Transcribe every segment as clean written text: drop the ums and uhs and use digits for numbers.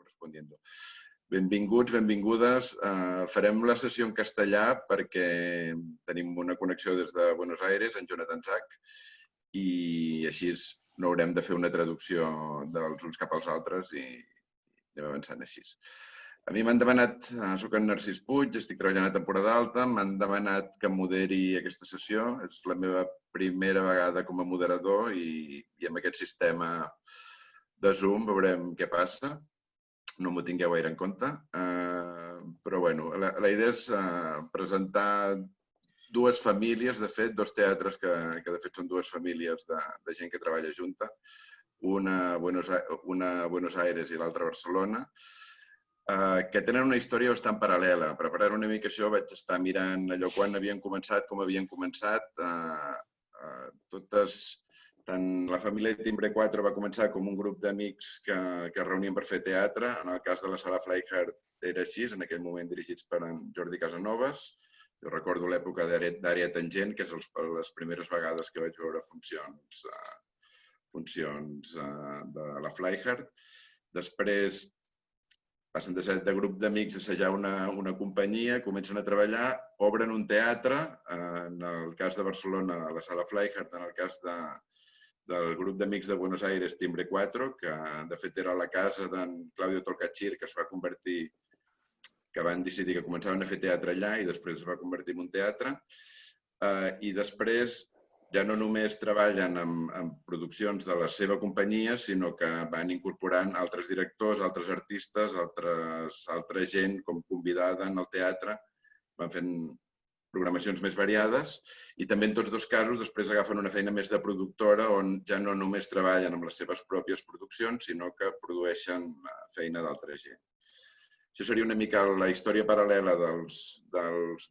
respondiendo. Benvinguts, benvingudes. Farem la sessió en castellà perquè tenim una connexió des de Buenos Aires, en Jonathan Zach, i així no haurem de fer una traducció dels uns cap als altres i anem avançant així. A mi m'han demanat, soc en Narcís Puig, estic treballant a temporada alta, m'han demanat que moderi aquesta sessió. És la meva primera vegada com a moderador i amb aquest sistema de Zoom veurem què passa. No m'ho tingueu gaire en compte, però bueno, la idea és presentar dues famílies, de fet, dos teatres que de fet són dues famílies de gent que treballa junta, una a Buenos Aires i l'altra a Barcelona, que tenen una història bastant paral·lela. Per preparar una mica això vaig estar mirant allò quan havien començat, com havien començat. Tant la família de Timbre 4 va començar com un grup d'amics que es reunien per fer teatre. En el cas de la Sala Flyhard era així, en aquell moment dirigits per en Jordi Casanovas. Jo recordo l'època d'Àrea Tangent, que és les primeres vegades que vaig veure funcions de la Flyhard. Després passen de ser de grup d'amics a assajar una companyia, comencen a treballar, obren un teatre, en el cas de Barcelona, la Sala Flyhard, en el cas del grup d'amics de Buenos Aires, Timbre 4, que de fet era la casa d'en Claudio Tolcachir, que es va convertir, que van decidir que començaven a fer teatre allà i després es va convertir en un teatre. I després ja no només treballen en produccions de la seva companyia, sinó que van incorporant altres directors, altres artistes, altra gent com convidada en el teatre, van fent programacions més variades i també en tots dos casos després agafen una feina més de productora on ja no només treballen amb les seves pròpies produccions, sinó que produeixen feina d'altra gent. Això seria una mica la història paral·lela dels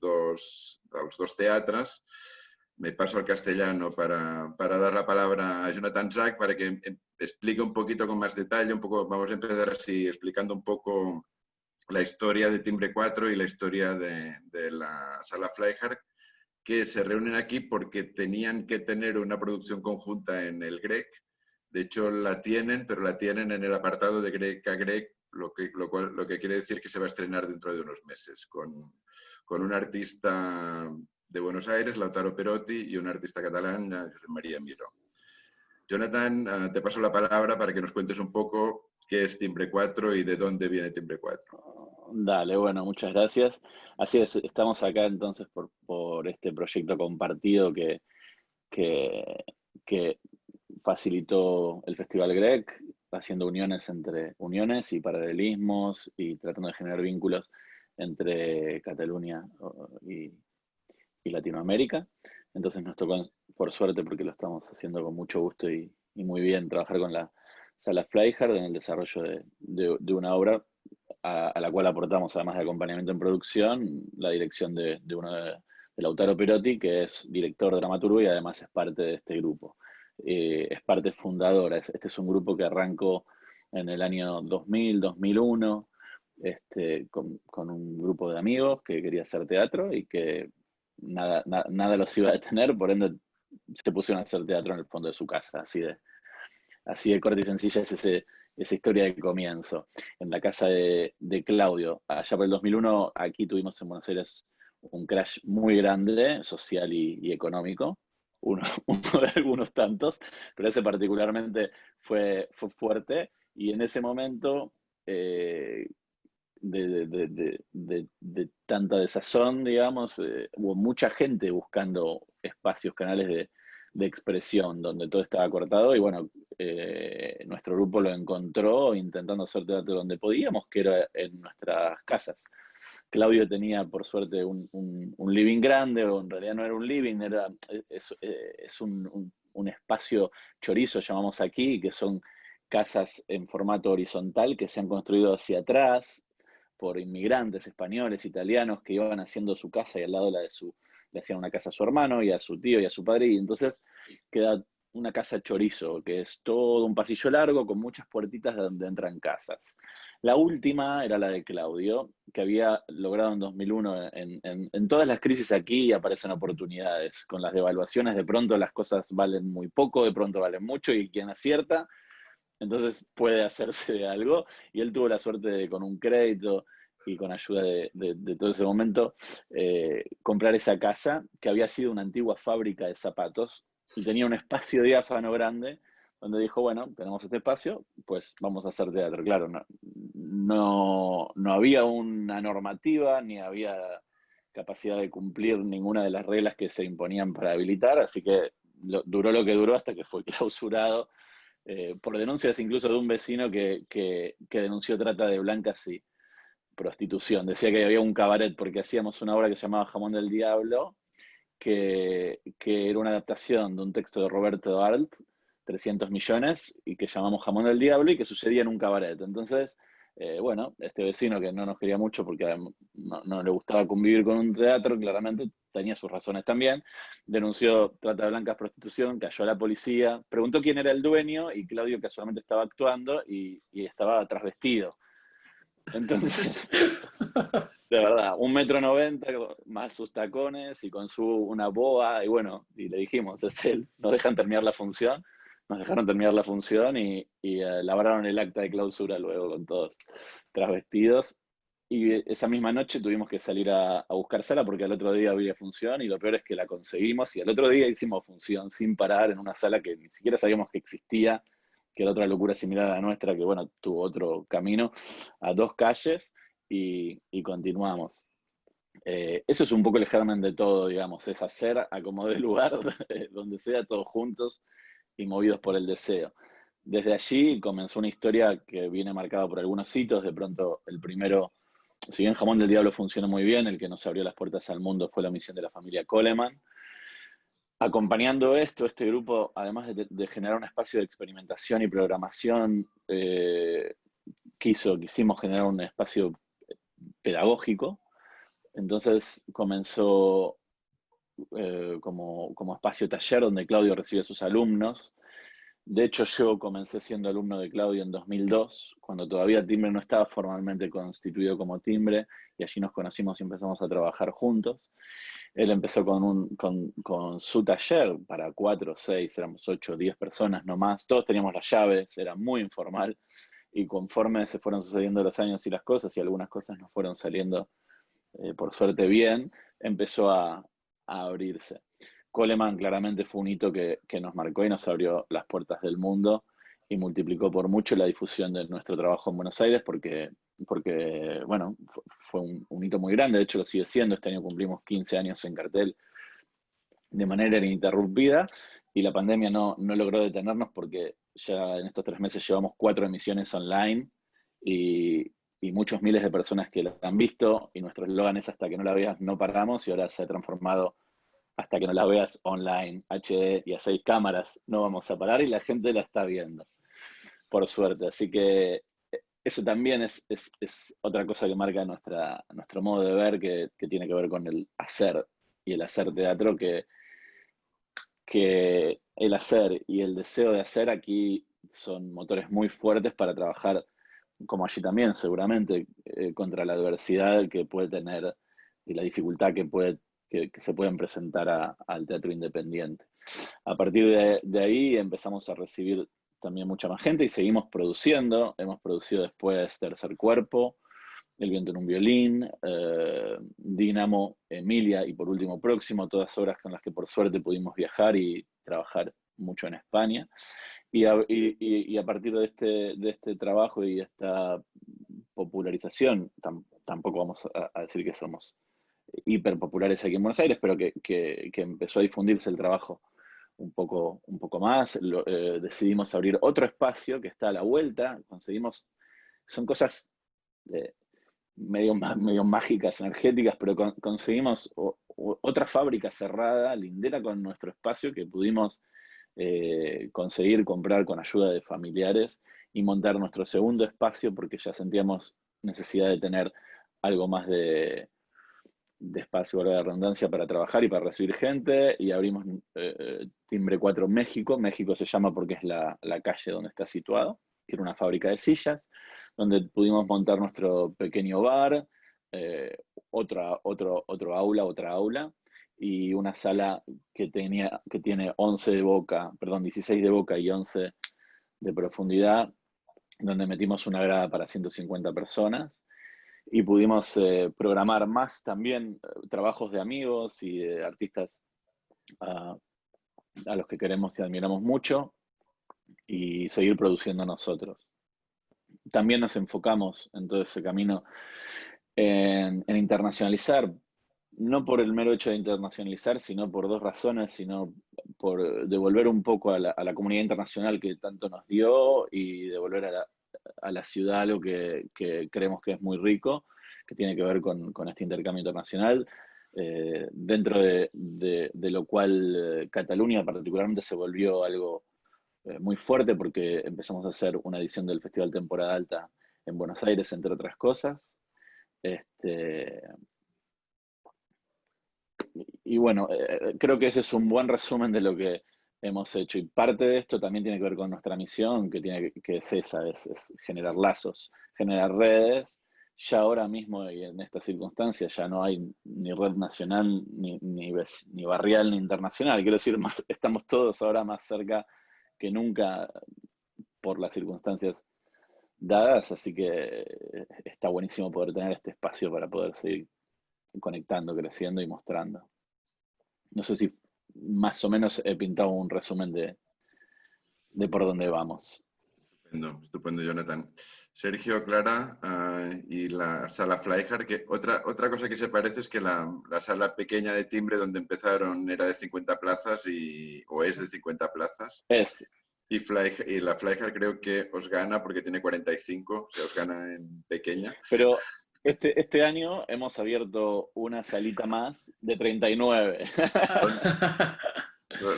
dos teatres. Me paso al castellano para dar la palabra a Jonathan Zach para que explique un poquito con más detalle, vamos a empezar así explicando un poco la historia de Timbre 4 y la historia de la Sala Flyhard, que se reúnen aquí porque tenían que tener una producción conjunta en el GREC. De hecho, la tienen, pero la tienen en el apartado de GREC a GREC, lo que quiere decir que se va a estrenar dentro de unos meses, con un artista de Buenos Aires, Lautaro Perotti, y un artista catalán, Josep María Miró. Jonathan, te paso la palabra para que nos cuentes un poco qué es Timbre 4 y de dónde viene Timbre 4. Dale, bueno, muchas gracias. Así es, estamos acá entonces por este proyecto compartido que facilitó el Festival GREC, haciendo uniones y paralelismos y tratando de generar vínculos entre Cataluña y Latinoamérica. Entonces nos tocó, por suerte, porque lo estamos haciendo con mucho gusto y muy bien, trabajar con la Sala Flyhard en el desarrollo de una obra a la cual aportamos, además de acompañamiento en producción, la dirección de Lautaro Perotti, que es director dramaturgo y además es parte de este grupo. Es parte fundadora. Este es un grupo que arrancó en el año 2000, 2001, con un grupo de amigos que quería hacer teatro y que nada los iba a detener, por ende se pusieron a hacer teatro en el fondo de su casa, así de corta y sencilla es esa historia de comienzo. En la casa de Claudio, allá por el 2001, aquí tuvimos en Buenos Aires un crash muy grande, social y económico, uno de algunos tantos, pero ese particularmente fue fuerte, y en ese momento de tanta desazón, digamos, hubo mucha gente buscando espacios, canales de expresión donde todo estaba cortado y bueno, nuestro grupo lo encontró intentando hacer teatro donde podíamos, que era en nuestras casas. Claudio tenía por suerte un living grande, o en realidad no era un living, es un espacio chorizo, llamamos aquí, que son casas en formato horizontal que se han construido hacia atrás por inmigrantes españoles, italianos, que iban haciendo su casa y al lado le hacían una casa a su hermano y a su tío y a su padre, y entonces queda una casa chorizo, que es todo un pasillo largo con muchas puertitas de donde entran casas. La última era la de Claudio, que había logrado en 2001, en todas las crisis aquí aparecen oportunidades, con las devaluaciones de pronto las cosas valen muy poco, de pronto valen mucho, y quien acierta entonces puede hacerse de algo, y él tuvo la suerte de, con un crédito y con ayuda de todo ese momento, comprar esa casa, que había sido una antigua fábrica de zapatos, y tenía un espacio diáfano grande, donde dijo, bueno, tenemos este espacio, pues vamos a hacer teatro. Claro, no había una normativa, ni había capacidad de cumplir ninguna de las reglas que se imponían para habilitar, así que duró lo que duró hasta que fue clausurado por denuncias incluso de un vecino que denunció trata de blancas y prostitución. Decía que había un cabaret porque hacíamos una obra que se llamaba Jamón del Diablo, que era una adaptación de un texto de Roberto Arlt, 300 millones, y que llamamos Jamón del Diablo y que sucedía en un cabaret. Entonces, bueno, este vecino que no nos quería mucho porque no le gustaba convivir con un teatro, claramente tenía sus razones también, denunció trata de blancas, prostitución, cayó a la policía, preguntó quién era el dueño y Claudio casualmente estaba actuando y estaba trasvestido. Entonces, de verdad, 1,90 m más sus tacones y con una boa, y bueno, y le dijimos, es él, nos dejaron terminar la función y elaboraron el acta de clausura luego con todos trasvestidos. Y esa misma noche tuvimos que salir a buscar sala porque al otro día había función y lo peor es que la conseguimos y al otro día hicimos función sin parar en una sala que ni siquiera sabíamos que existía, que era otra locura similar a la nuestra, que bueno, tuvo otro camino, a 2 calles y continuamos. Eso es un poco el germen de todo, digamos, es hacer a como de lugar, donde sea, todos juntos y movidos por el deseo. Desde allí comenzó una historia que viene marcada por algunos hitos. De pronto, el primero, si bien Jamón del Diablo funcionó muy bien, el que nos abrió las puertas al mundo fue la misión de la familia Coleman. Acompañando esto, este grupo, además de generar un espacio de experimentación y programación, quisimos generar un espacio pedagógico. Entonces comenzó como espacio taller donde Claudio recibe a sus alumnos. De hecho, yo comencé siendo alumno de Claudio en 2002, cuando todavía Timbre no estaba formalmente constituido como Timbre, y allí nos conocimos y empezamos a trabajar juntos. Él empezó con su taller para 4, 6, éramos 8, 10 personas nomás. Todos teníamos las llaves, era muy informal. Y conforme se fueron sucediendo los años y las cosas, y algunas cosas nos fueron saliendo por suerte bien, empezó a abrirse. Coleman claramente fue un hito que nos marcó y nos abrió las puertas del mundo y multiplicó por mucho la difusión de nuestro trabajo en Buenos Aires porque bueno, fue un hito muy grande, de hecho lo sigue siendo. Este año cumplimos 15 años en cartel de manera ininterrumpida y la pandemia no logró detenernos porque ya en estos 3 meses llevamos 4 emisiones online y muchos miles de personas que la han visto, y nuestro eslogan es hasta que no la veas no paramos, y ahora se ha transformado hasta que no la veas online, HD y a 6 cámaras no vamos a parar, y la gente la está viendo, por suerte. Así que eso también es otra cosa que marca nuestro modo de ver, que tiene que ver con el hacer y el hacer teatro, que el hacer y el deseo de hacer aquí son motores muy fuertes para trabajar, como allí también seguramente, contra la adversidad que puede tener y la dificultad que se pueden presentar al teatro independiente. A partir de ahí empezamos a recibir también mucha más gente y seguimos produciendo. Hemos producido después Tercer Cuerpo, El viento en un violín, Dínamo, Emilia y por último Próximo, todas obras con las que por suerte pudimos viajar y trabajar mucho en España. Y a partir de este trabajo y esta popularización, tampoco vamos a decir que somos hiper populares aquí en Buenos Aires, pero que empezó a difundirse el trabajo un poco más. Decidimos abrir otro espacio que está a la vuelta. Son cosas medio mágicas, energéticas, pero conseguimos otra fábrica cerrada, lindera con nuestro espacio, que pudimos conseguir comprar con ayuda de familiares y montar nuestro segundo espacio porque ya sentíamos necesidad de tener algo más de espacio, valga la redundancia, para trabajar y para recibir gente, y abrimos Timbre 4 México. México se llama porque es la calle donde está situado, que era una fábrica de sillas, donde pudimos montar nuestro pequeño bar, otra aula, y una sala que tiene 16 de boca y 11 de profundidad, donde metimos una grada para 150 personas y pudimos programar más también trabajos de amigos y de artistas a los que queremos y admiramos mucho y seguir produciendo nosotros. También nos enfocamos en todo ese camino en internacionalizar, no por el mero hecho de internacionalizar, sino por dos razones, sino por devolver un poco a la comunidad internacional que tanto nos dio y devolver a la ciudad algo que creemos que es muy rico, que tiene que ver con este intercambio internacional, dentro de lo cual Cataluña particularmente se volvió algo muy fuerte porque empezamos a hacer una edición del Festival Temporada Alta en Buenos Aires, entre otras cosas. Y bueno, creo que ese es un buen resumen de lo que hemos hecho. Y parte de esto también tiene que ver con nuestra misión, que es esa, es generar lazos, generar redes. Ya ahora mismo y en estas circunstancias ya no hay ni red nacional, ni barrial, ni internacional. Quiero decir, estamos todos ahora más cerca que nunca por las circunstancias dadas, así que está buenísimo poder tener este espacio para poder seguir conectando, creciendo y mostrando. No sé si más o menos he pintado un resumen de por dónde vamos. Estupendo, estupendo, Jonathan. Sergio, Clara, y la sala Flyhard, que otra cosa que se parece es que la sala pequeña de Timbre donde empezaron era de 50 plazas o es de 50 plazas. Es. Y la Flyhard creo que os gana porque tiene 45, o sea, os gana en pequeña. Pero este año hemos abierto una salita más de 39.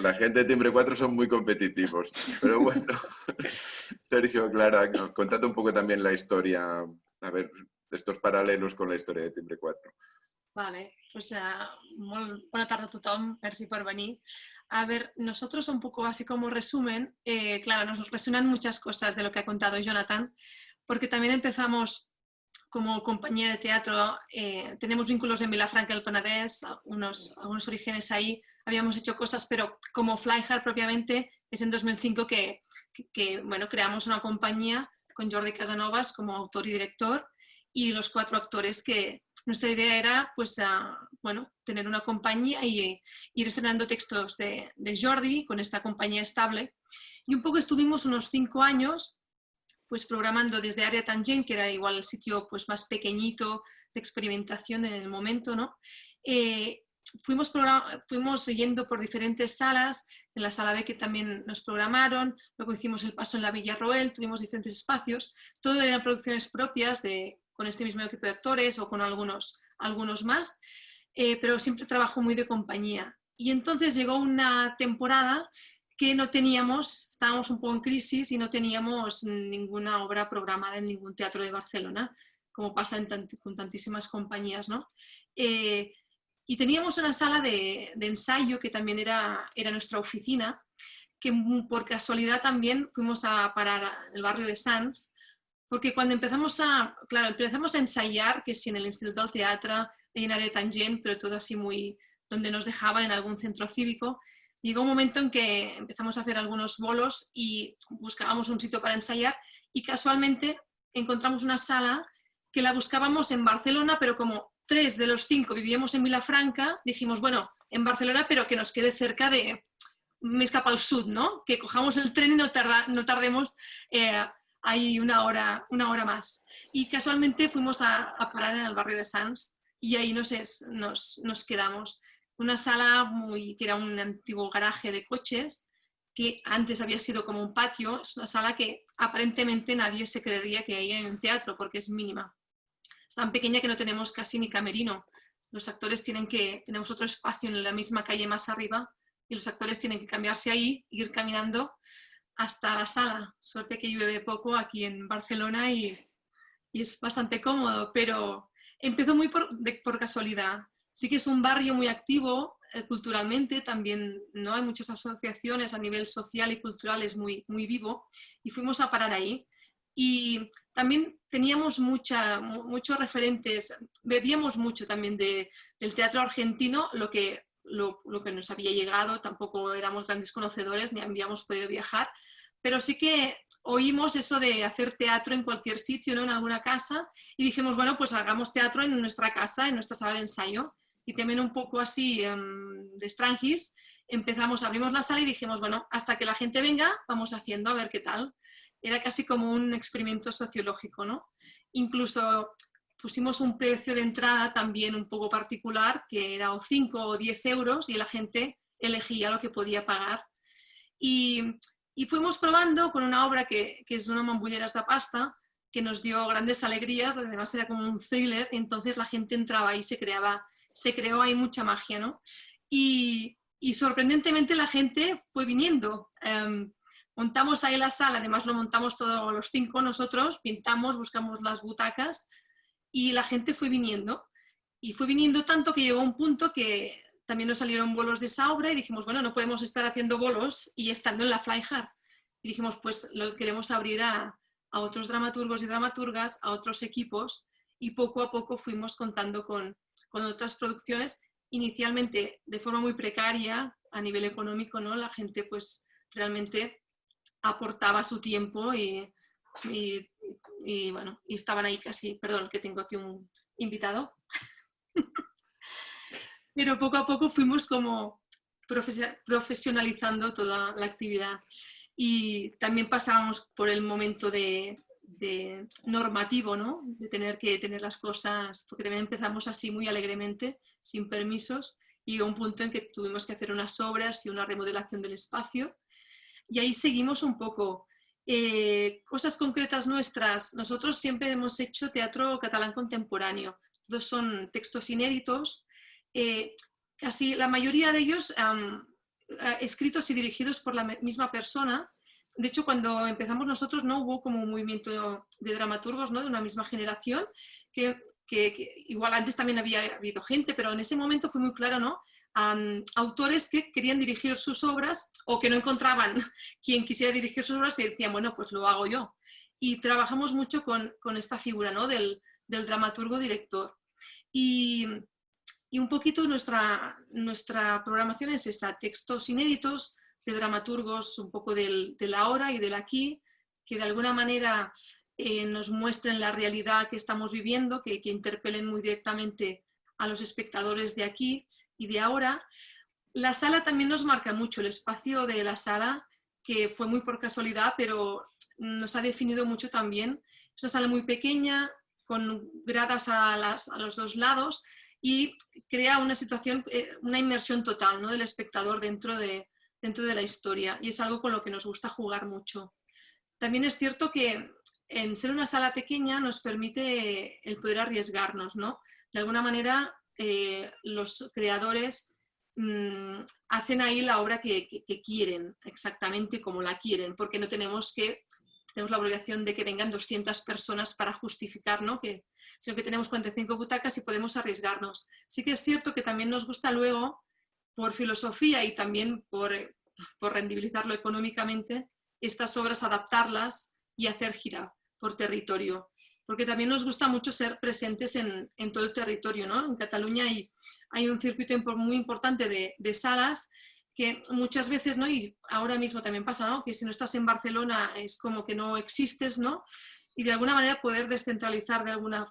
La gente de Timbre 4 son muy competitivos. Pero bueno, Sergio, Clara, contad un poco también la historia, a ver, estos paralelos con la historia de Timbre 4. Vale, pues molt bona tarda a tothom, merci per venir. A ver, nosotros un poco así como resumen, claro, nos resuenan muchas cosas de lo que ha contado Jonathan, porque también empezamos como compañía de teatro, tenemos vínculos en Vilafranca del Penedès, algunos orígenes ahí, habíamos hecho cosas, pero como Flyhard propiamente es en 2005 que bueno, creamos una compañía con Jordi Casanovas como autor y director y los 4 actores que nuestra idea era pues, bueno, tener una compañía y ir estrenando textos de Jordi con esta compañía estable. Y un poco estuvimos unos 5 años pues programando desde Área Tangent, que era igual el sitio pues, más pequeñito de experimentación en el momento, ¿no? Fuimos yendo por diferentes salas, en la sala B que también nos programaron, luego hicimos el paso en la Villa Roel, tuvimos diferentes espacios, todo eran producciones propias con este mismo equipo de actores o con algunos más, pero siempre trabajo muy de compañía. Y entonces llegó una temporada que no teníamos, estábamos un poco en crisis y no teníamos ninguna obra programada en ningún teatro de Barcelona, como pasa con tantísimas compañías, ¿no? Y teníamos una sala de ensayo que también era nuestra oficina, que por casualidad también fuimos a parar al barrio de Sants, porque cuando empezamos a ensayar, que sí en el Instituto del Teatre, en Área Tangent, pero todo así muy, donde nos dejaban en algún centro cívico, llegó un momento en que empezamos a hacer algunos bolos y buscábamos un sitio para ensayar y casualmente encontramos una sala que la buscábamos en Barcelona, pero como 3 de los 5 vivíamos en Vilafranca, dijimos, bueno, en Barcelona, pero que nos quede cerca més cap al sud, ¿no? Que cojamos el tren y no tardemos ahí una hora más. Y casualmente fuimos a parar en el barrio de Sants y ahí nos quedamos. Una sala que era un antiguo garaje de coches, que antes había sido como un patio, es una sala que aparentemente nadie se creería que hay en un teatro porque es mínima. Es tan pequeña que no tenemos casi ni camerino. Los actores tenemos otro espacio en la misma calle más arriba y los actores tienen que cambiarse ahí, ir caminando hasta la sala. Suerte que llueve poco aquí en Barcelona y es bastante cómodo, pero empezó muy por casualidad. Sí que es un barrio muy activo culturalmente, también ¿no? Hay muchas asociaciones a nivel social y cultural, es muy, muy vivo y fuimos a parar ahí. Y también teníamos muchos referentes, bebíamos mucho también del teatro argentino, lo que nos había llegado, tampoco éramos grandes conocedores ni habíamos podido viajar, pero sí que oímos eso de hacer teatro en cualquier sitio, ¿no? En alguna casa, y dijimos, bueno, pues hagamos teatro en nuestra casa, en nuestra sala de ensayo. Y también un poco así de estrangis, abrimos la sala y dijimos, bueno, hasta que la gente venga, vamos haciendo a ver qué tal. Era casi como un experimento sociológico, ¿no? Incluso pusimos un precio de entrada también un poco particular, que era o 5 o 10 euros, y la gente elegía lo que podía pagar. Y fuimos probando con una obra que es una Mambulleras de pasta, que nos dio grandes alegrías, además era como un thriller, entonces la gente entraba y se creó ahí mucha magia, ¿no? Y sorprendentemente la gente fue viniendo. Montamos ahí la sala, además lo montamos todos los 5 nosotros, pintamos, buscamos las butacas y la gente fue viniendo. Y fue viniendo tanto que llegó un punto que también nos salieron bolos de esa obra y dijimos, bueno, no podemos estar haciendo bolos y estando en la Flyhard. Y dijimos, pues lo queremos abrir a otros dramaturgos y dramaturgas, a otros equipos, y poco a poco fuimos contando con otras producciones, inicialmente de forma muy precaria a nivel económico, ¿no? La gente pues realmente aportaba su tiempo y bueno, y estaban ahí casi, perdón, que tengo aquí un invitado. Pero poco a poco fuimos como profesionalizando toda la actividad y también pasábamos por el momento de normativo, ¿no? De tener que tener las cosas, porque también empezamos así muy alegremente, sin permisos, y llegó un punto en que tuvimos que hacer unas obras y una remodelación del espacio y ahí seguimos un poco. Cosas concretas nuestras, nosotros siempre hemos hecho teatro catalán contemporáneo, todos son textos inéditos, casi la mayoría de ellos escritos y dirigidos por la misma persona. De hecho, cuando empezamos nosotros no hubo como un movimiento de dramaturgos, ¿no? De una misma generación, que igual antes también había habido gente, pero en ese momento fue muy claro, ¿no? Autores que querían dirigir sus obras o que no encontraban quien quisiera dirigir sus obras y decían, bueno, pues lo hago yo. Y trabajamos mucho con esta figura, ¿no? del dramaturgo director. Y un poquito nuestra programación es esta, textos inéditos de dramaturgos un poco del ahora y del aquí, que de alguna manera nos muestren la realidad que estamos viviendo, que interpelen muy directamente a los espectadores de aquí y de ahora. La sala también nos marca mucho, el espacio de la sala, que fue muy por casualidad, pero nos ha definido mucho también. Es una sala muy pequeña, con gradas a los dos lados, y crea una situación, una inmersión total, ¿no? Del espectador dentro de la historia, y es algo con lo que nos gusta jugar mucho. También es cierto que en ser una sala pequeña nos permite el poder arriesgarnos, ¿no? De alguna manera los creadores hacen ahí la obra que quieren, exactamente como la quieren, porque no tenemos la obligación de que vengan 200 personas para justificar, ¿no? Sino que tenemos 45 butacas y podemos arriesgarnos. Sí que es cierto que también nos gusta luego, por filosofía y también por rendibilizarlo económicamente, estas obras adaptarlas y hacer gira por territorio. Porque también nos gusta mucho ser presentes en todo el territorio, ¿no? En Cataluña hay un circuito muy importante de salas que muchas veces, ¿no? Y ahora mismo también pasa, ¿no? Que si no estás en Barcelona es como que no existes, ¿no? Y de alguna manera poder descentralizar de alguna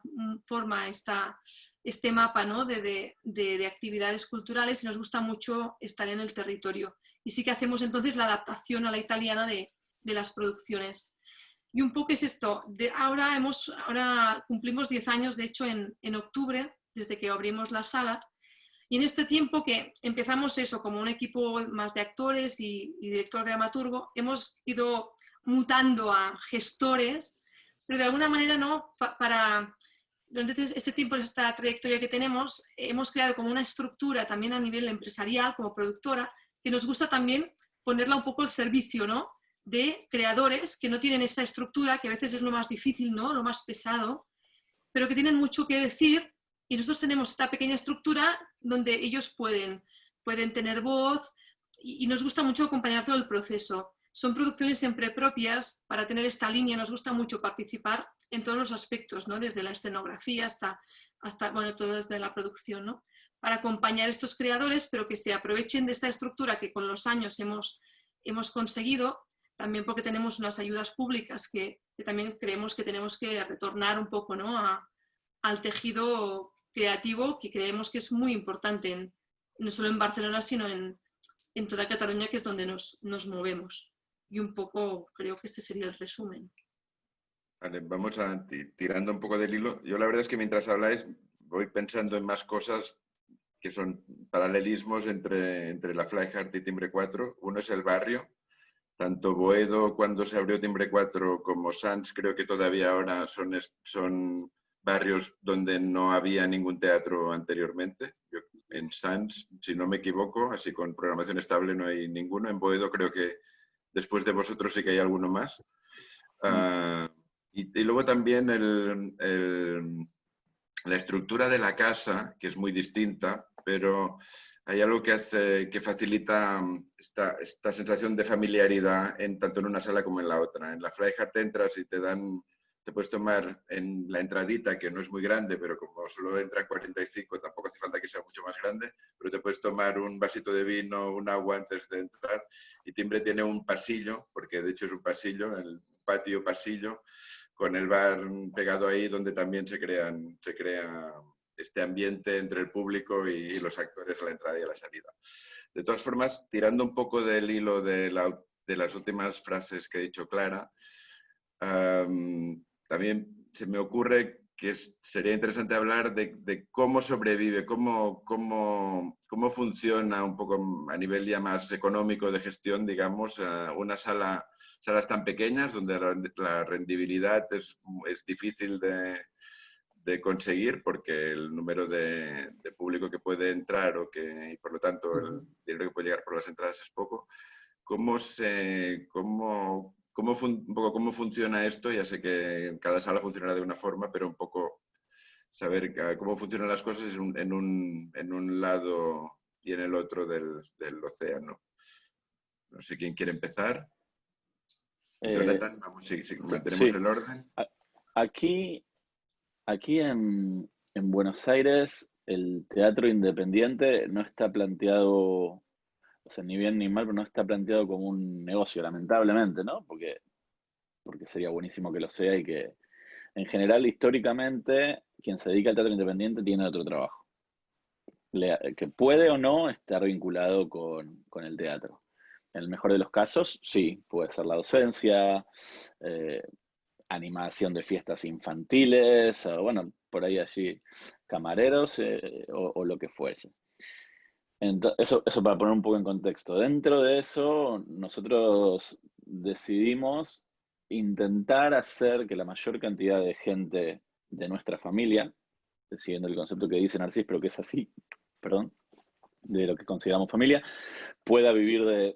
forma este mapa, ¿no? de actividades culturales, y nos gusta mucho estar en el territorio. Y sí que hacemos entonces la adaptación a la italiana de las producciones. Y un poco es esto, ahora cumplimos 10 años, de hecho en octubre, desde que abrimos la sala, y en este tiempo que empezamos eso como un equipo más de actores y director dramaturgo, hemos ido mutando a gestores, pero de alguna manera no, durante este tiempo, esta trayectoria que tenemos, hemos creado como una estructura también a nivel empresarial, como productora, que nos gusta también ponerla un poco al servicio, ¿no? De creadores que no tienen esta estructura, que a veces es lo más difícil, ¿no? Lo más pesado, pero que tienen mucho que decir, y nosotros tenemos esta pequeña estructura donde ellos pueden tener voz, y nos gusta mucho acompañar todo el proceso. Son producciones siempre propias, para tener esta línea nos gusta mucho participar en todos los aspectos, ¿no? Desde la escenografía hasta bueno, todo desde la producción, ¿no? Para acompañar a estos creadores, pero que se aprovechen de esta estructura que con los años hemos conseguido, también porque tenemos unas ayudas públicas que también creemos que tenemos que retornar un poco, ¿no?, al tejido creativo, que creemos que es muy importante, no solo en Barcelona, sino en toda Cataluña, que es donde nos movemos. Y un poco, creo que este sería el resumen. Vale, vamos tirando un poco del hilo. Yo la verdad es que mientras habláis voy pensando en más cosas que son paralelismos entre la Flyhard y Timbre 4. Uno es el barrio. Tanto Boedo, cuando se abrió Timbre 4, como Sants, creo que todavía ahora son barrios donde no había ningún teatro anteriormente. En Sants, si no me equivoco, así con programación estable no hay ninguno. En Boedo creo que después de vosotros sí que hay alguno más. Y luego también la estructura de la casa, que es muy distinta, pero hay algo que facilita esta sensación de familiaridad tanto en una sala como en la otra. En la Flyhard entras y te puedes tomar en la entradita, que no es muy grande, pero como solo entran 45, tampoco hace falta que sea mucho más grande, pero te puedes tomar un vasito de vino, un agua antes de entrar. Y Timbre tiene un pasillo, porque de hecho es un pasillo, el patio pasillo, con el bar pegado ahí, donde también se crea este ambiente entre el público y los actores a la entrada y a la salida. De todas formas, tirando un poco del hilo de las últimas frases que ha dicho Clara, también se me ocurre que sería interesante hablar de cómo sobrevive, cómo funciona un poco a nivel ya más económico de gestión, digamos, una salas tan pequeñas donde la rendibilidad es difícil de conseguir porque el número de público que puede entrar y por lo tanto el dinero que puede llegar por las entradas es poco. ¿Cómo funciona esto? Ya sé que cada sala funcionará de una forma, pero un poco saber cómo funcionan las cosas en un lado y en el otro del océano. No sé quién quiere empezar. Jonathan, vamos, sí, mantenemos el orden. Aquí en Buenos Aires el teatro independiente no está planteado, o sea, ni bien ni mal, pero no está planteado como un negocio, lamentablemente, ¿no? Porque sería buenísimo que lo sea y que, en general, históricamente, quien se dedica al teatro independiente tiene otro trabajo, que puede o no estar vinculado con el teatro. En el mejor de los casos, sí, puede ser la docencia, animación de fiestas infantiles, o bueno, por ahí allí camareros o lo que fuese. Entonces, eso para poner un poco en contexto. Dentro de eso, nosotros decidimos intentar hacer que la mayor cantidad de gente de nuestra familia, siguiendo el concepto que dice Narcís, pero que es así, perdón, de lo que consideramos familia, pueda vivir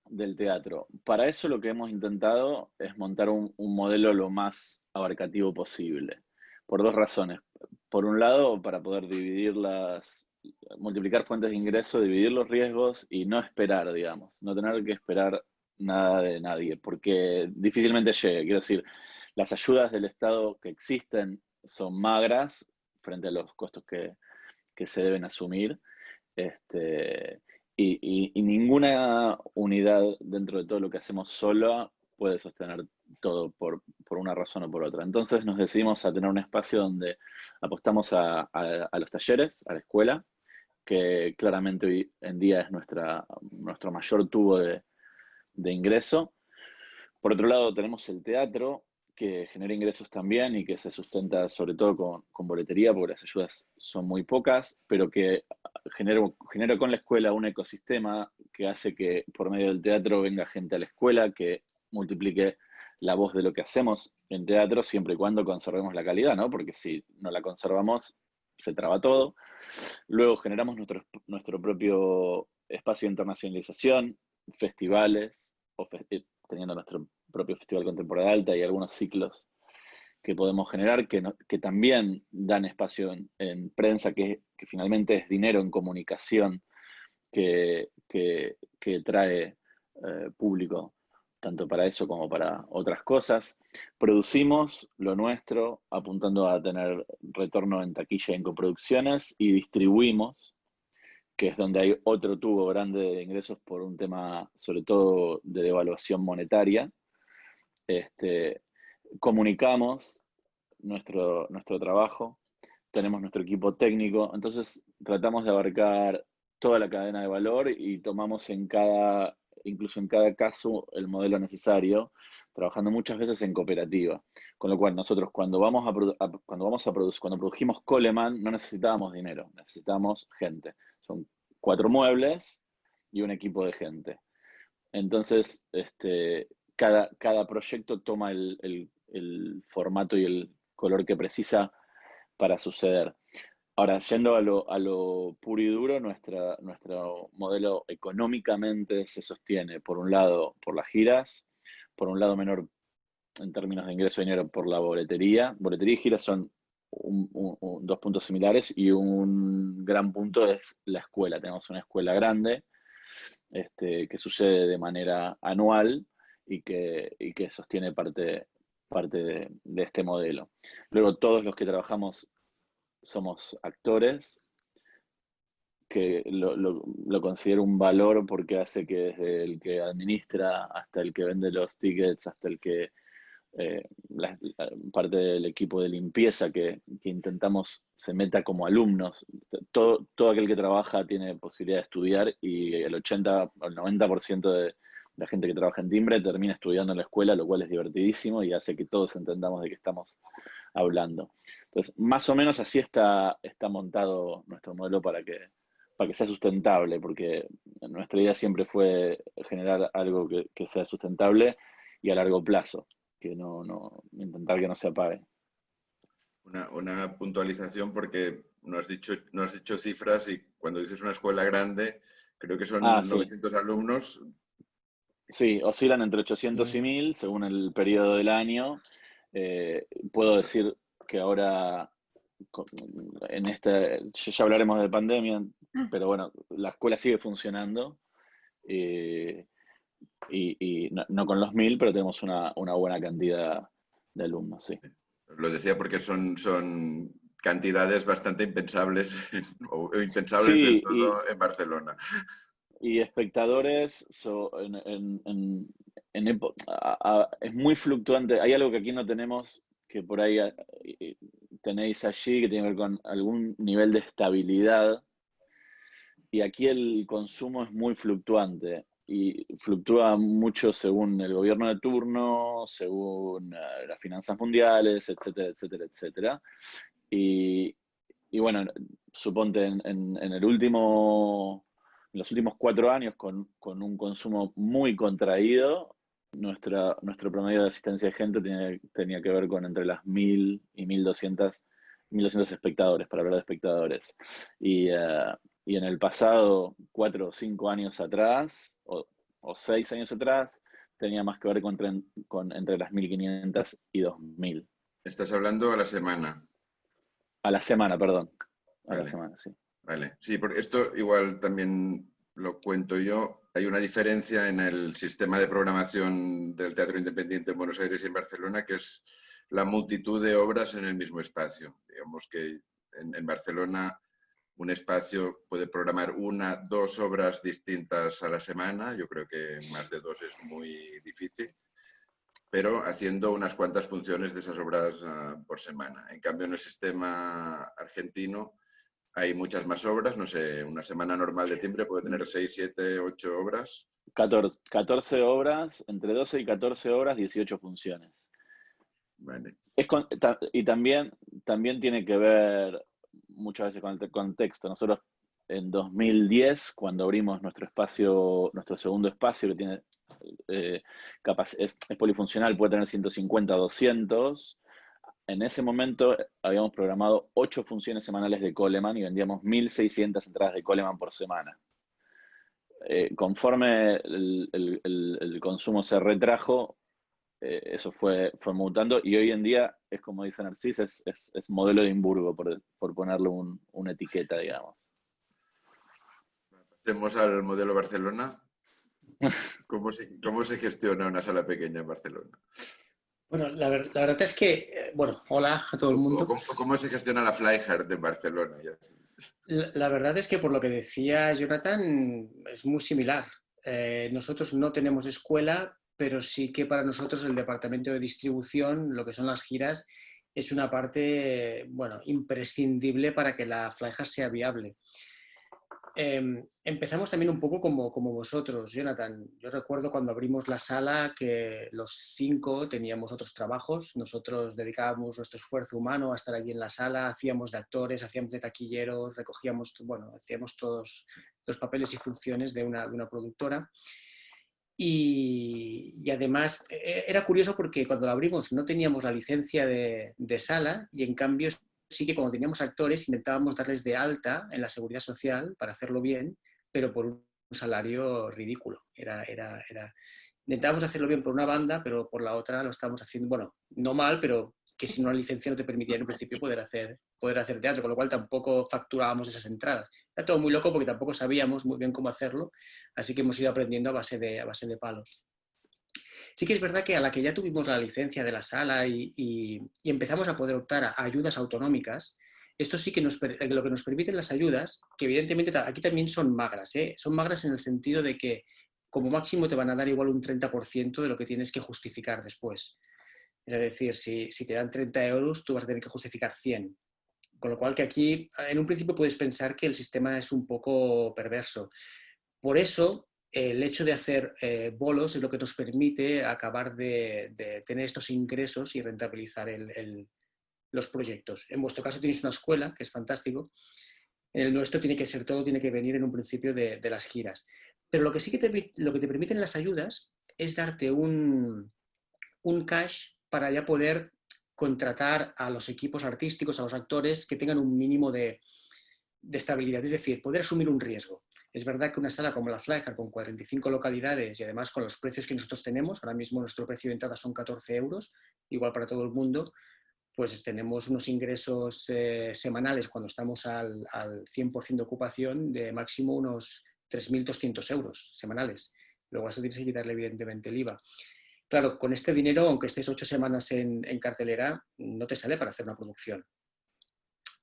del teatro. Para eso lo que hemos intentado es montar un modelo lo más abarcativo posible, por dos razones. Por un lado, para poder multiplicar fuentes de ingreso, dividir los riesgos y no esperar, digamos, no tener que esperar nada de nadie, porque difícilmente llegue. Quiero decir, las ayudas del Estado que existen son magras frente a los costos que se deben asumir. Y ninguna unidad dentro de todo lo que hacemos sola puede sostener todo por una razón o por otra. Entonces nos decidimos a tener un espacio donde apostamos a los talleres, a la escuela, que claramente hoy en día es nuestro mayor tubo de ingreso. Por otro lado tenemos el teatro, que genera ingresos también y que se sustenta sobre todo con boletería, porque las ayudas son muy pocas, pero que genera con la escuela un ecosistema que hace que por medio del teatro venga gente a la escuela, que multiplique la voz de lo que hacemos en teatro, siempre y cuando conservemos la calidad, ¿no? Porque si no la conservamos, se traba todo. Luego generamos nuestro propio espacio de internacionalización, festivales, teniendo nuestro propio Festival Contemporáneo Alta y algunos ciclos que podemos generar que también dan espacio en prensa, que finalmente es dinero en comunicación que trae público, tanto para eso como para otras cosas. Producimos lo nuestro apuntando a tener retorno en taquilla y en coproducciones y distribuimos que es donde hay otro tubo grande de ingresos por un tema, sobre todo, de devaluación monetaria. Comunicamos nuestro trabajo, tenemos nuestro equipo técnico, entonces tratamos de abarcar toda la cadena de valor y tomamos incluso en cada caso, el modelo necesario, trabajando muchas veces en cooperativa. Con lo cual, nosotros cuando produjimos Coleman, no necesitábamos dinero, necesitábamos gente. Son 4 muebles y un equipo de gente. Entonces, cada proyecto toma el formato y el color que precisa para suceder. Ahora, yendo a lo puro y duro, nuestro modelo económicamente se sostiene, por un lado, por las giras, por un lado menor en términos de ingreso de dinero por la boletería. Boletería y giras son 2 puntos similares, y un gran punto es la escuela. Tenemos una escuela grande que sucede de manera anual y que sostiene parte de este modelo. Luego, todos los que trabajamos somos actores, que lo considero un valor porque hace que desde el que administra hasta el que vende los tickets, hasta el que parte del equipo de limpieza que intentamos se meta como alumnos. Todo aquel que trabaja tiene posibilidad de estudiar, y el 80 o el 90% de la gente que trabaja en timbre termina estudiando en la escuela, lo cual es divertidísimo y hace que todos entendamos de qué estamos hablando. Entonces, más o menos así está montado nuestro modelo para que sea sustentable, porque nuestra idea siempre fue generar algo que sea sustentable y a largo plazo, que intentar que no se apague. Una puntualización, porque no has dicho cifras, y cuando dices una escuela grande, creo que son 900 alumnos. Sí, oscilan entre 800 y 1000 según el periodo del año. Puedo decir que ahora, ya hablaremos de pandemia, pero bueno, la escuela sigue funcionando. Y no con los 1000, pero tenemos una buena cantidad de alumnos, sí. Lo decía porque son cantidades bastante impensables o impensables del todo en Barcelona. Y espectadores, es muy fluctuante. Hay algo que aquí no tenemos, que por ahí tenéis allí, que tiene que ver con algún nivel de estabilidad. Y aquí el consumo es muy fluctuante, y fluctúa mucho según el gobierno de turno, según las finanzas mundiales, etcétera, etcétera, etcétera. Y bueno, suponte en los últimos 4 años, con un consumo muy contraído, nuestro promedio de asistencia de gente tenía que ver con entre las 1000 y 1200 espectadores, para hablar de espectadores. Y en el pasado, 4 o 5 años atrás, o 6 años atrás, tenía más que ver con entre las 1500 y 2000. ¿Estás hablando a la semana? A la semana, perdón. Vale. La semana, sí. Vale, sí, porque esto igual también lo cuento yo. Hay una diferencia en el sistema de programación del Teatro Independiente en Buenos Aires y en Barcelona, que es la multitud de obras en el mismo espacio. Digamos que en Barcelona un espacio puede programar 1, 2 obras distintas a la semana. Yo creo que más de 2 es muy difícil, pero haciendo unas cuantas funciones de esas obras por semana. En cambio, en el sistema argentino hay muchas más obras. No sé, una semana normal de timbre puede tener 6, 7, 8 obras. 14 obras, entre 12 y 14 horas, 18 funciones. Vale. Y también tiene que ver muchas veces con el contexto. Nosotros en 2010, cuando abrimos nuestro segundo espacio, que tiene es polifuncional, puede tener 150, 200. En ese momento habíamos programado 8 funciones semanales de Coleman y vendíamos 1600 entradas de Coleman por semana. Conforme el consumo se retrajo, eso fue mutando, y hoy en día es, como dice Narcís, es modelo de Edimburgo, por ponerle una etiqueta, digamos. Pasemos al modelo Barcelona. ¿Cómo se gestiona una sala pequeña en Barcelona? Bueno, la verdad es que, hola a todo el mundo. ¿Cómo se gestiona la Flyhard en Barcelona? La verdad es que por lo que decía Jonathan, es muy similar. Nosotros no tenemos escuela, pero sí que para nosotros el departamento de distribución, lo que son las giras, es una parte, bueno, imprescindible para que la Flyhard sea viable. Empezamos también un poco como vosotros, Jonathan. Yo recuerdo cuando abrimos la sala que los 5 teníamos otros trabajos. Nosotros dedicábamos nuestro esfuerzo humano a estar allí en la sala, hacíamos de actores, hacíamos de taquilleros, recogíamos, bueno, hacíamos todos los papeles y funciones de una productora. Y además era curioso porque cuando la abrimos no teníamos la licencia de sala y en cambio sí que cuando teníamos actores intentábamos darles de alta en la seguridad social para hacerlo bien, pero por un salario ridículo. Intentábamos hacerlo bien por una banda, pero por la otra lo estábamos haciendo, bueno, no mal, pero que sin una licencia no te permitía en un principio poder hacer teatro, con lo cual tampoco facturábamos esas entradas. Era todo muy loco porque tampoco sabíamos muy bien cómo hacerlo, así que hemos ido aprendiendo a base de palos. Sí que es verdad que a la que ya tuvimos la licencia de la sala y empezamos a poder optar a ayudas autonómicas, esto sí que lo que nos permiten las ayudas, que evidentemente aquí también son magras, ¿eh? Son magras en el sentido de que como máximo te van a dar igual un 30% de lo que tienes que justificar después. Es decir, si te dan 30 euros, tú vas a tener que justificar 100. Con lo cual que aquí, en un principio puedes pensar que el sistema es un poco perverso. Por eso, el hecho de hacer bolos es lo que nos permite acabar de tener estos ingresos y rentabilizar los proyectos. En vuestro caso tenéis una escuela, que es fantástico. En el nuestro todo tiene que venir en un principio de las giras. Pero lo que sí que lo que te permiten las ayudas es darte un cash para ya poder contratar a los equipos artísticos, a los actores que tengan un mínimo de estabilidad, es decir, poder asumir un riesgo. Es verdad que una sala como la Flyhard, con 45 localidades y además con los precios que nosotros tenemos, ahora mismo nuestro precio de entrada son 14 euros, igual para todo el mundo, pues tenemos unos ingresos semanales cuando estamos al 100% de ocupación de máximo unos 3.200 euros semanales. Luego a eso tienes que quitarle evidentemente el IVA. Claro, con este dinero, aunque estés 8 semanas en cartelera, no te sale para hacer una producción.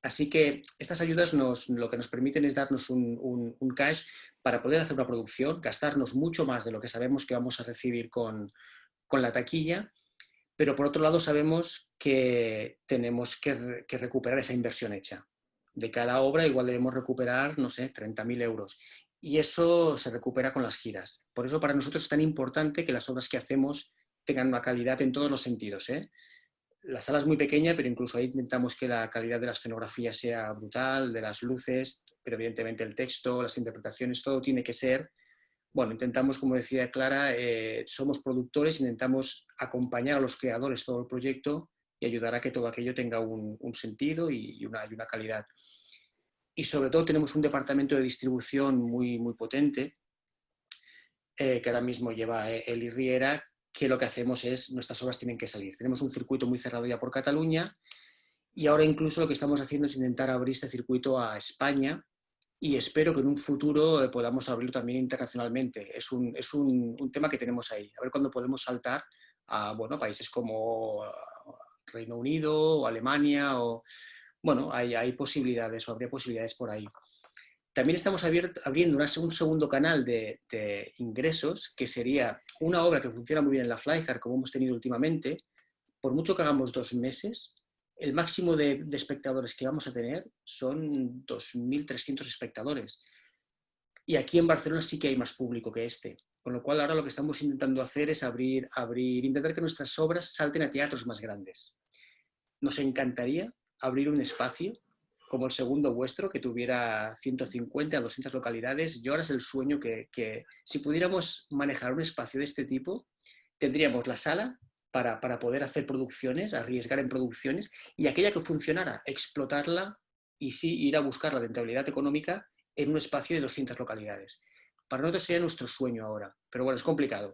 Así que estas ayudas lo que nos permiten es darnos un cash para poder hacer una producción, gastarnos mucho más de lo que sabemos que vamos a recibir con la taquilla, pero por otro lado sabemos que tenemos que recuperar esa inversión hecha. De cada obra igual debemos recuperar, no sé, 30.000 euros. Y eso se recupera con las giras. Por eso para nosotros es tan importante que las obras que hacemos tengan una calidad en todos los sentidos, ¿eh? La sala es muy pequeña, pero incluso ahí intentamos que la calidad de la escenografía sea brutal, de las luces, pero evidentemente el texto, las interpretaciones, todo tiene que ser... Bueno, intentamos, como decía Clara, somos productores, intentamos acompañar a los creadores todo el proyecto y ayudar a que todo aquello tenga un sentido y una calidad. Y sobre todo tenemos un departamento de distribución muy, muy potente, que ahora mismo lleva Eli Riera, que lo que hacemos es, nuestras obras tienen que salir. Tenemos un circuito muy cerrado ya por Cataluña y ahora incluso lo que estamos haciendo es intentar abrir este circuito a España y espero que en un futuro podamos abrirlo también internacionalmente. Es un tema que tenemos ahí. A ver cuándo podemos saltar a países como Reino Unido o Alemania. Bueno, hay posibilidades o habría posibilidades por ahí. También estamos abriendo un segundo canal de ingresos, que sería una obra que funciona muy bien en la Flyhard, como hemos tenido últimamente. Por mucho que hagamos 2 meses, el máximo de espectadores que vamos a tener son 2.300 espectadores. Y aquí en Barcelona sí que hay más público que este. Con lo cual ahora lo que estamos intentando hacer es intentar que nuestras obras salten a teatros más grandes. Nos encantaría abrir un espacio como el segundo vuestro, que tuviera 150 a 200 localidades. Yo ahora es el sueño que si pudiéramos manejar un espacio de este tipo, tendríamos la sala para poder hacer producciones, arriesgar en producciones, y aquella que funcionara, explotarla y sí ir a buscar la rentabilidad económica en un espacio de 200 localidades. Para nosotros sería nuestro sueño ahora, pero bueno, es complicado.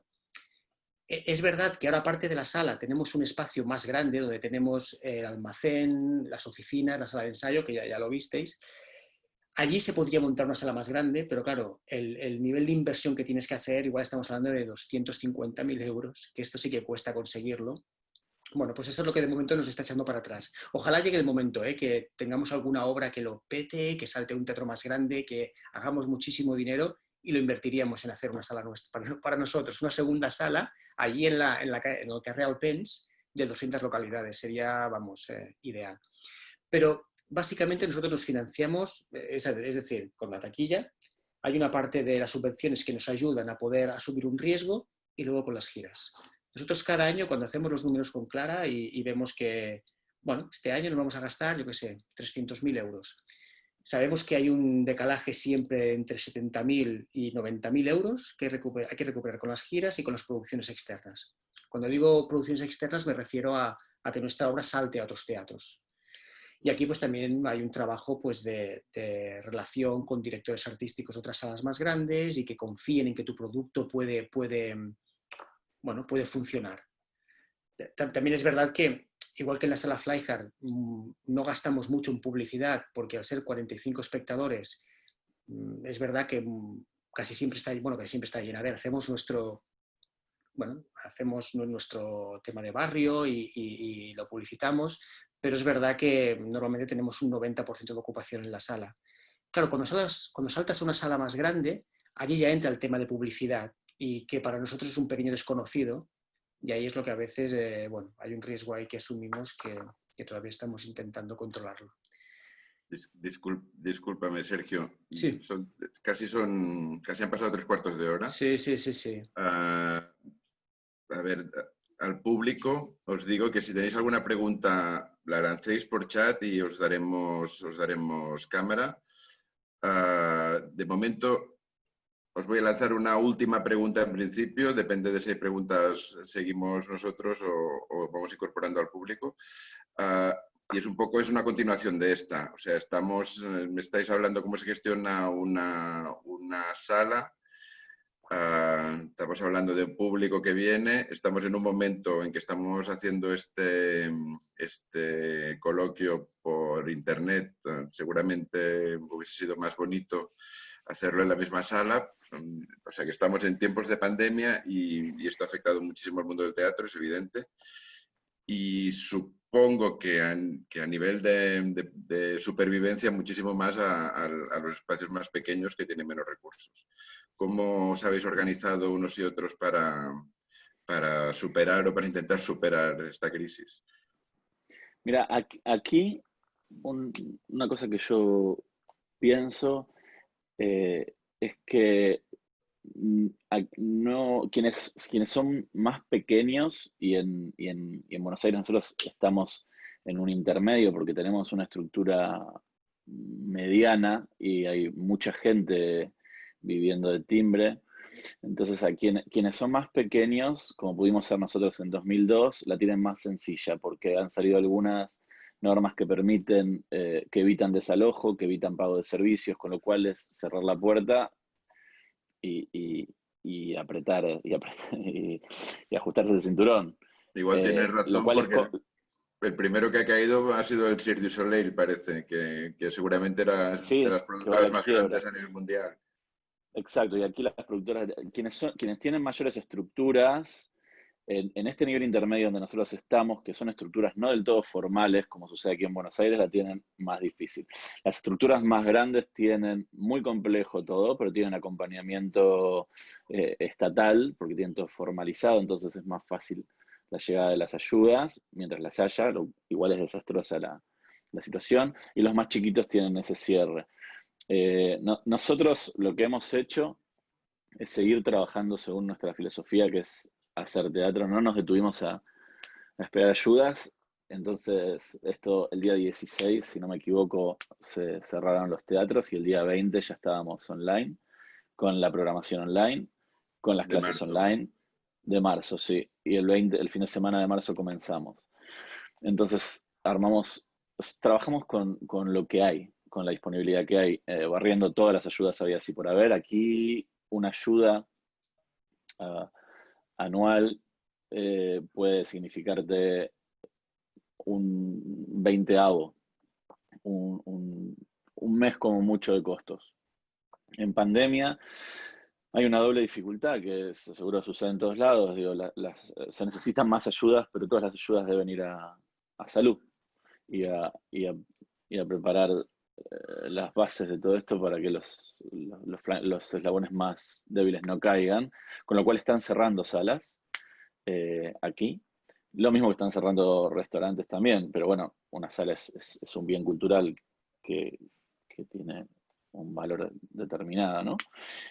Es verdad que ahora, aparte de la sala, tenemos un espacio más grande donde tenemos el almacén, las oficinas, la sala de ensayo, que ya lo visteis. Allí se podría montar una sala más grande, pero claro, el nivel de inversión que tienes que hacer, igual estamos hablando de 250.000 euros, que esto sí que cuesta conseguirlo. Bueno, pues eso es lo que de momento nos está echando para atrás. Ojalá llegue el momento, que tengamos alguna obra que lo pete, que salte un teatro más grande, que hagamos muchísimo dinero y lo invertiríamos en hacer una sala nuestra, para nosotros, una segunda sala allí en el carrer Alpens de 200 localidades. Sería, vamos, ideal. Pero básicamente nosotros nos financiamos, es decir, con la taquilla. Hay una parte de las subvenciones que nos ayudan a poder asumir un riesgo y luego con las giras. Nosotros cada año, cuando hacemos los números con Clara y vemos que, bueno, este año nos vamos a gastar, yo qué sé, 300.000 euros. Sabemos que hay un decalaje siempre entre 70.000 y 90.000 euros que hay que recuperar con las giras y con las producciones externas. Cuando digo producciones externas me refiero a que nuestra obra salte a otros teatros. Y aquí pues también hay un trabajo pues, de relación con directores artísticos de otras salas más grandes y que confíen en que tu producto puede funcionar. También es verdad que, igual que en la sala Flyhard, no gastamos mucho en publicidad porque al ser 45 espectadores, es verdad que casi siempre está llena. A ver, hacemos nuestro tema de barrio y lo publicitamos, pero es verdad que normalmente tenemos un 90% de ocupación en la sala. Claro, cuando saltas a una sala más grande, allí ya entra el tema de publicidad y que para nosotros es un pequeño desconocido y ahí es lo que a veces, hay un riesgo ahí que asumimos que todavía estamos intentando controlarlo. Discúlpame, Sergio. Sí. Casi han pasado 3/4 de hora. Sí. A ver, al público os digo que si tenéis alguna pregunta la lancéis por chat y os daremos cámara. De momento os voy a lanzar una última pregunta en principio, depende de si hay preguntas, seguimos nosotros o vamos incorporando al público. Y es una continuación de esta. O sea, me estáis hablando cómo se gestiona una sala. Estamos hablando de un público que viene. Estamos en un momento en que estamos haciendo este coloquio por internet. Seguramente hubiese sido más bonito hacerlo en la misma sala. O sea que estamos en tiempos de pandemia y esto ha afectado muchísimo al mundo del teatro, es evidente. Y supongo que a nivel de supervivencia muchísimo más a los espacios más pequeños que tienen menos recursos. ¿Cómo os habéis organizado unos y otros para superar o para intentar superar esta crisis? Mira, aquí una cosa que yo pienso es que quienes son más pequeños y en Buenos Aires nosotros estamos en un intermedio porque tenemos una estructura mediana y hay mucha gente viviendo de timbre. Entonces, a quienes son más pequeños, como pudimos ser nosotros en 2002, la tienen más sencilla porque han salido algunas normas que permiten, que evitan desalojo, que evitan pago de servicios, con lo cual es cerrar la puerta y apretar y ajustarse el cinturón. Igual tienes razón, porque el primero que ha caído ha sido el Cirque du Soleil, parece, que seguramente era de las productoras más grandes a nivel mundial. Exacto, y aquí las productoras, quienes tienen mayores estructuras, en este nivel intermedio donde nosotros estamos, que son estructuras no del todo formales, como sucede aquí en Buenos Aires, la tienen más difícil. Las estructuras más grandes tienen muy complejo todo, pero tienen acompañamiento estatal, porque tienen todo formalizado, entonces es más fácil la llegada de las ayudas, mientras las haya, igual es desastrosa la situación, y los más chiquitos tienen ese cierre. Nosotros lo que hemos hecho es seguir trabajando según nuestra filosofía, que es hacer teatro. No nos detuvimos a esperar ayudas. Entonces, el día 16, si no me equivoco, se cerraron los teatros y el día 20 ya estábamos online, con la programación online, con las clases online. De marzo, sí. Y el fin de semana de marzo comenzamos. Entonces, trabajamos con lo que hay, con la disponibilidad que hay, barriendo todas las ayudas habidas y por haber. Aquí una ayuda anual puede significarte un 20avo, un mes como mucho de costos. En pandemia, hay una doble dificultad que seguro sucede en todos lados. Digo, se necesitan más ayudas, pero todas las ayudas deben ir a salud y a preparar las bases de todo esto para que los eslabones más débiles no caigan, con lo cual están cerrando salas aquí. Lo mismo que están cerrando restaurantes también, pero bueno, una sala es un bien cultural que tiene un valor determinado, ¿no?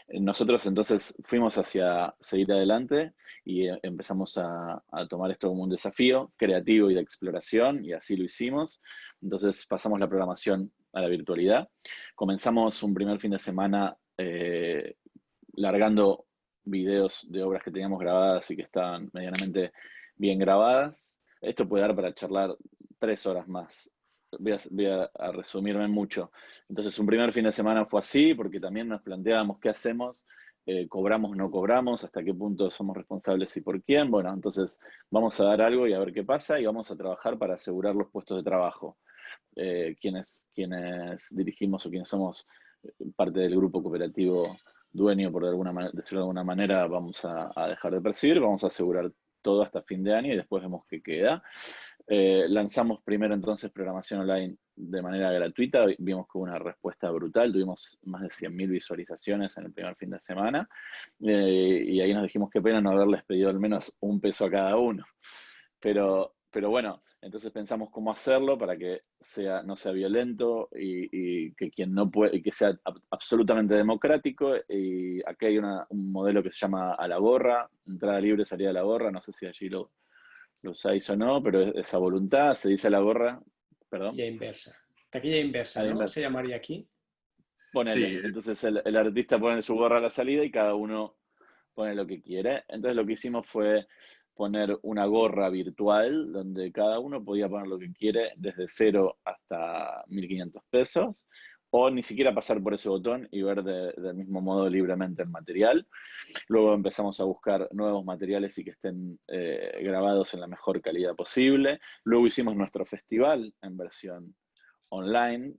Nosotros entonces fuimos hacia seguir adelante y empezamos a tomar esto como un desafío creativo y de exploración, y así lo hicimos. Entonces pasamos la programación a la virtualidad. Comenzamos un primer fin de semana largando videos de obras que teníamos grabadas y que estaban medianamente bien grabadas. Esto puede dar para charlar 3 horas más. Voy a resumirme mucho. Entonces, un primer fin de semana fue así, porque también nos planteábamos qué hacemos, cobramos, no cobramos, hasta qué punto somos responsables y por quién. Bueno, entonces vamos a dar algo y a ver qué pasa, y vamos a trabajar para asegurar los puestos de trabajo. Quienes dirigimos o quienes somos parte del grupo cooperativo dueño, por decirlo de alguna manera, vamos a dejar de percibir, vamos a asegurar todo hasta fin de año y después vemos qué queda. Lanzamos primero entonces programación online de manera gratuita, vimos que hubo una respuesta brutal, tuvimos más de 100.000 visualizaciones en el primer fin de semana, y ahí nos dijimos qué pena no haberles pedido al menos $1 a cada uno. Pero bueno, entonces pensamos cómo hacerlo para que no sea violento y que quien no puede, y que sea absolutamente democrático. Y aquí hay un modelo que se llama a la gorra, entrada libre, salida a la gorra, no sé si allí lo usáis o no, pero es a voluntad, se dice a la gorra, perdón. Taquilla inversa. Taquilla inversa, ¿no? Inversa. Se llamaría aquí. Ponele. Sí. Entonces el artista pone su gorra a la salida y cada uno pone lo que quiere. Entonces lo que hicimos fue poner una gorra virtual donde cada uno podía poner lo que quiere, desde 0 hasta 1.500 pesos, o ni siquiera pasar por ese botón y ver del mismo modo libremente el material. Luego empezamos a buscar nuevos materiales y que estén grabados en la mejor calidad posible. Luego hicimos nuestro festival en versión online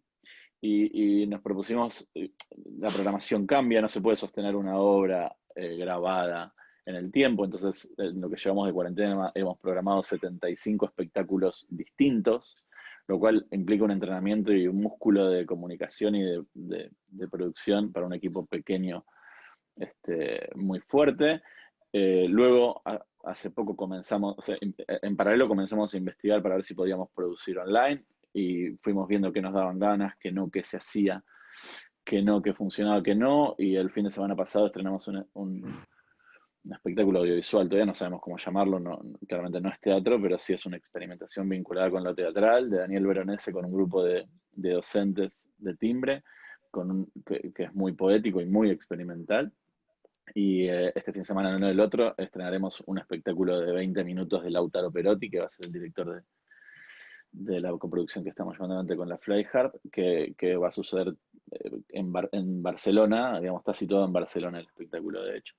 y nos propusimos, la programación cambia, no se puede sostener una obra grabada en el tiempo. Entonces, en lo que llevamos de cuarentena hemos programado 75 espectáculos distintos, lo cual implica un entrenamiento y un músculo de comunicación y de producción para un equipo pequeño muy fuerte. Luego, hace poco comenzamos, o sea, en paralelo comenzamos a investigar para ver si podíamos producir online, y fuimos viendo que nos daban ganas, que no, que se hacía, que no, que funcionaba, que no, y el fin de semana pasado estrenamos un espectáculo audiovisual. Todavía no sabemos cómo llamarlo, claramente no es teatro, pero sí es una experimentación vinculada con lo teatral, de Daniel Veronese, con un grupo de docentes de timbre, que es muy poético y muy experimental. Y este fin de semana, no el otro, estrenaremos un espectáculo de 20 minutos de Lautaro Perotti, que va a ser el director de la coproducción que estamos llevando adelante con la Flyhard, que va a suceder en Barcelona, digamos, está situado en Barcelona el espectáculo, de hecho.